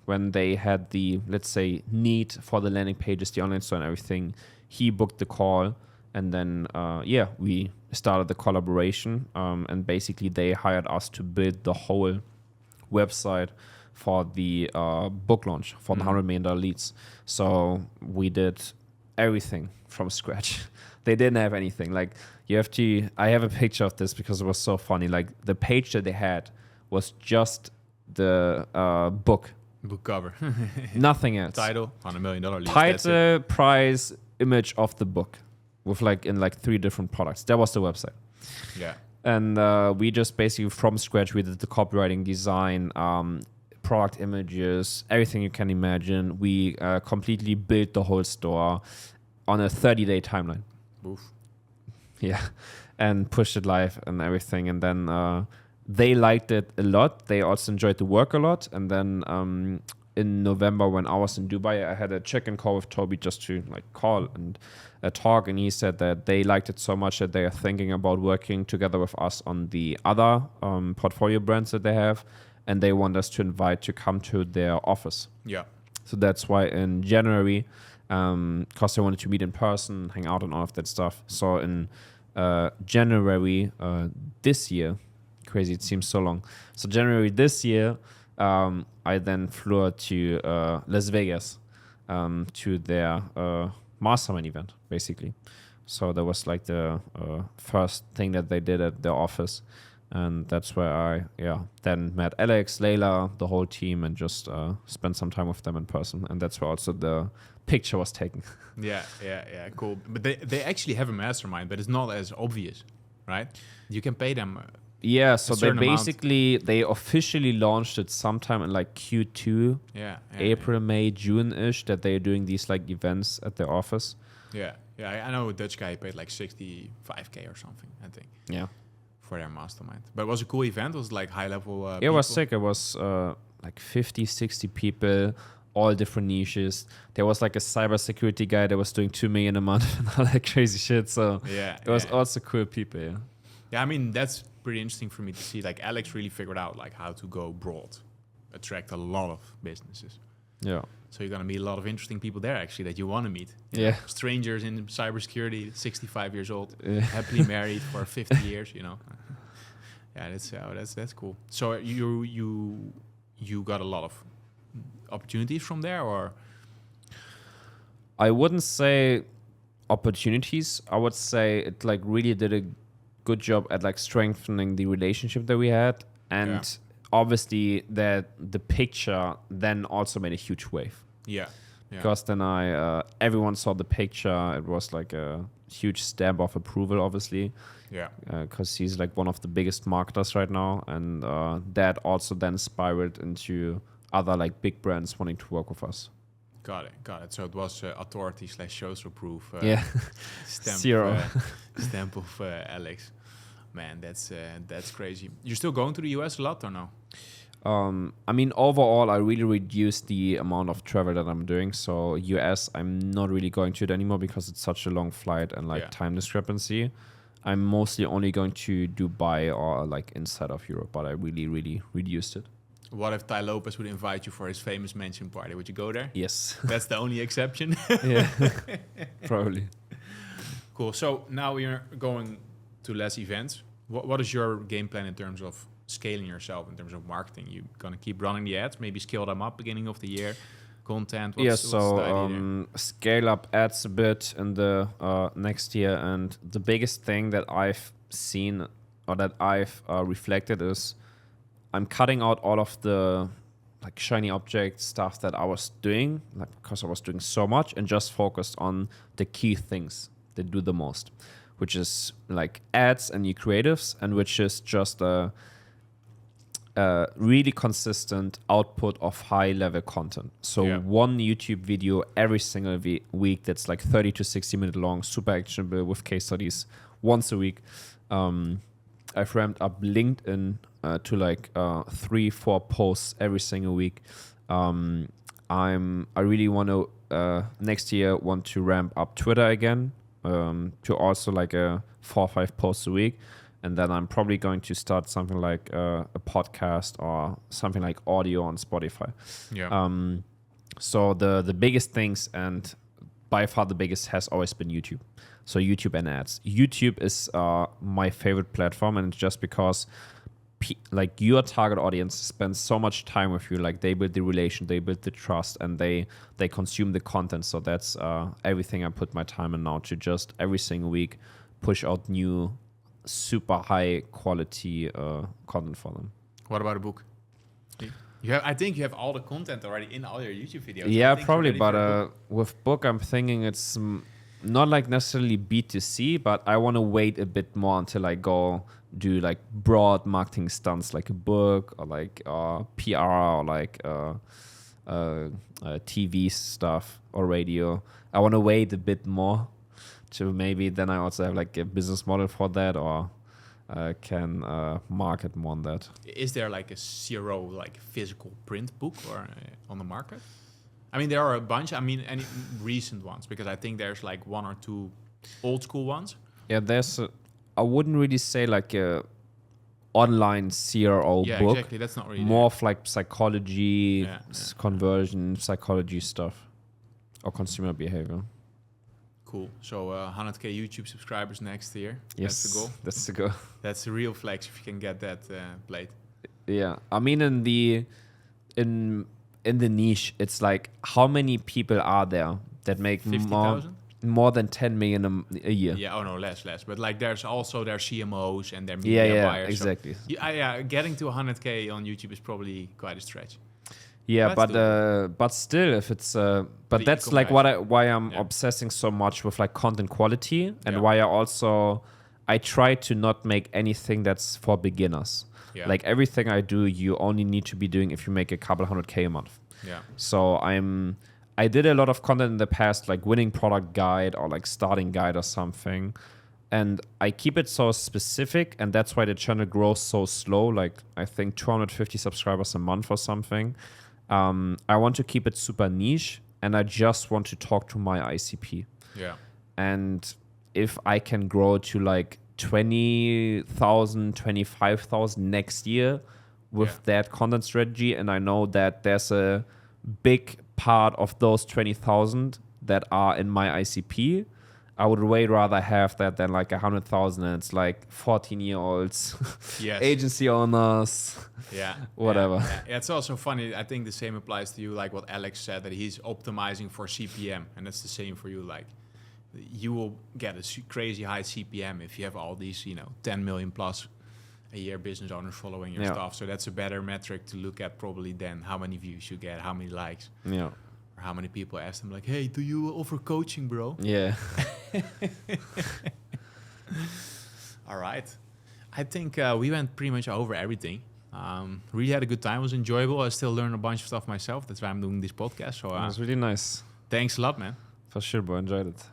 when they had the, let's say, need for the landing pages, the online store and everything, he booked the call. And then, we started the collaboration. And basically, they hired us to build the whole website for the book launch for the $100 million leads. So we did everything from scratch. They didn't have anything. Like, I have a picture of this because it was so funny. Like, the page that they had was just the book cover. Nothing else. Title, $100 million leads. Title, price, image of the book with in 3 different products. That was the website. Yeah. And we just basically from scratch, we did the copywriting, design, product images, everything you can imagine. We completely built the whole store on a 30-day timeline. Oof. Yeah. And pushed it live and everything. And then they liked it a lot. They also enjoyed the work a lot. And then in November, when I was in Dubai, I had a check-in call with Toby just to call and talk. And he said that they liked it so much that they are thinking about working together with us on the other portfolio brands that they have. And they want us to invite to come to their office. Yeah. So that's why in January, because they wanted to meet in person, hang out and all of that stuff. So in January this year, crazy, it seems so long. So January this year, I then flew to Las Vegas to their mastermind event, basically. So that was the first thing that they did at their office. And that's where I then met Alex, Layla, the whole team, and just spent some time with them in person. And that's where also the picture was taken. Yeah, cool. But they actually have a mastermind, but it's not as obvious, right? You can pay them. Yeah, so they officially launched it sometime in Q2, April, May, June-ish, that they're doing these events at their office. Yeah, I know a Dutch guy paid $65K or something, I think. Yeah. For their mastermind. But it was a cool event. It was high level it was sick. It was 50, 60 people, all different niches. There was a cybersecurity guy that was doing 2 million a month and all that crazy shit. So it was also cool people. Yeah, I mean, that's pretty interesting for me to see. Alex really figured out how to go broad, attract a lot of businesses. Yeah. So you're gonna meet a lot of interesting people there actually that you want to meet. You know, strangers in cybersecurity, 65 years old, happily married for 50 years. Yeah, that's cool. So you got a lot of opportunities from there, or? I wouldn't say opportunities. I would say it really did a good job at strengthening the relationship that we had, and obviously that the picture then also made a huge wave. Yeah. Because then everyone saw the picture. It was a huge stamp of approval, obviously. Yeah. Because he's one of the biggest marketers right now, and that also then spiraled into other big brands wanting to work with us. Got it. So it was authority/social proof. Stamp. CRO. Stamp of Alex. Man, that's crazy. You're still going to the US a lot or no? I mean, overall, I really reduced the amount of travel that I'm doing. So US, I'm not really going to it anymore because it's such a long flight and like time discrepancy. I'm mostly only going to Dubai or like inside of Europe, but I really, really reduced it. What if Ty Lopez would invite you for his famous mansion party? Would you go there? Yes. That's the only exception. Yeah, probably. Cool. So now we're going to less events. What is your game plan in terms of scaling yourself, in terms of marketing? You gonna keep running the ads, maybe scale them up beginning of the year, content? What's the idea there? Scale up ads a bit in the next year. And the biggest thing that I've seen or that I've reflected is I'm cutting out all of the like shiny object stuff that I was doing, like because I was doing so much, and just focused on the key things that do the most, which is like ads and new creatives, and which is just a really consistent output of high level content. So one YouTube video every single week that's like 30 to 60 minutes long, super actionable with case studies once a week. I've ramped up LinkedIn to like 3-4 posts every single week. I really want to next year want to ramp up Twitter again to also like 4 or 5 posts a week. And then I'm probably going to start something like a podcast or something like audio on Spotify. Yeah. So the biggest things, and by far the biggest, has always been YouTube. So YouTube and ads. YouTube is my favorite platform, and it's just because like your target audience spends so much time with you. Like they build the relation, they build the trust, and they consume the content. So that's everything I put my time in now, to just every single week push out new super high quality content for them. What about a book? I think you have all the content already in all your YouTube videos. Yeah, probably, but with book, I'm thinking it's not like necessarily B2C, but I want to wait a bit more until I go do like broad marketing stunts, like a book or like PR or like TV stuff or radio. I want to wait a bit more to maybe then I also have like a business model for that, or can market more on that. Is there like a CRO, like physical print book or on the market? I mean, there are a bunch. I mean, any recent ones, because I think there's like 1 or 2 old school ones. Yeah, I wouldn't really say like a online CRO book. Yeah, exactly. That's not really more of like psychology, conversion, psychology stuff, or consumer behavior. Cool. So 100K YouTube subscribers next year. Yes, that's the goal. That's the goal. That's the real flex if you can get that plate. Yeah, I mean in the niche, it's like how many people are there that make 50,000? More than 10 million a year? Yeah, less. But like there's also their CMOs and their media buyers. Exactly. So, getting to 100K on YouTube is probably quite a stretch. Yeah, but still, if it's but that's like why I'm obsessing so much with like content quality, and why I try to not make anything that's for beginners. Yeah. Like everything I do, you only need to be doing if you make a couple 100K a month. Yeah. So I did a lot of content in the past, like winning product guide or like starting guide or something. And I keep it so specific, and that's why the channel grows so slow. Like I think 250 subscribers a month or something. I want to keep it super niche, and I just want to talk to my ICP. Yeah. And if I can grow to like 20,000, 25,000 next year with that content strategy, and I know that there's a big part of those 20,000 that are in my ICP, I would way rather have that than like 100,000 and it's like 14-year-olds, agency owners, whatever. Yeah, it's also funny. I think the same applies to you, like what Alex said, that he's optimizing for CPM, and that's the same for you. Like you will get a crazy high CPM if you have all these, 10 million plus a year business owners following your stuff. So that's a better metric to look at probably than how many views you get, how many likes. Yeah. Or how many people ask them like, hey, do you offer coaching, bro? Yeah. All right. I think we went pretty much over everything. Really had a good time. It was enjoyable. I still learned a bunch of stuff myself. That's why I'm doing this podcast. So it was really nice. Thanks a lot, man. For sure, bro. Enjoyed it.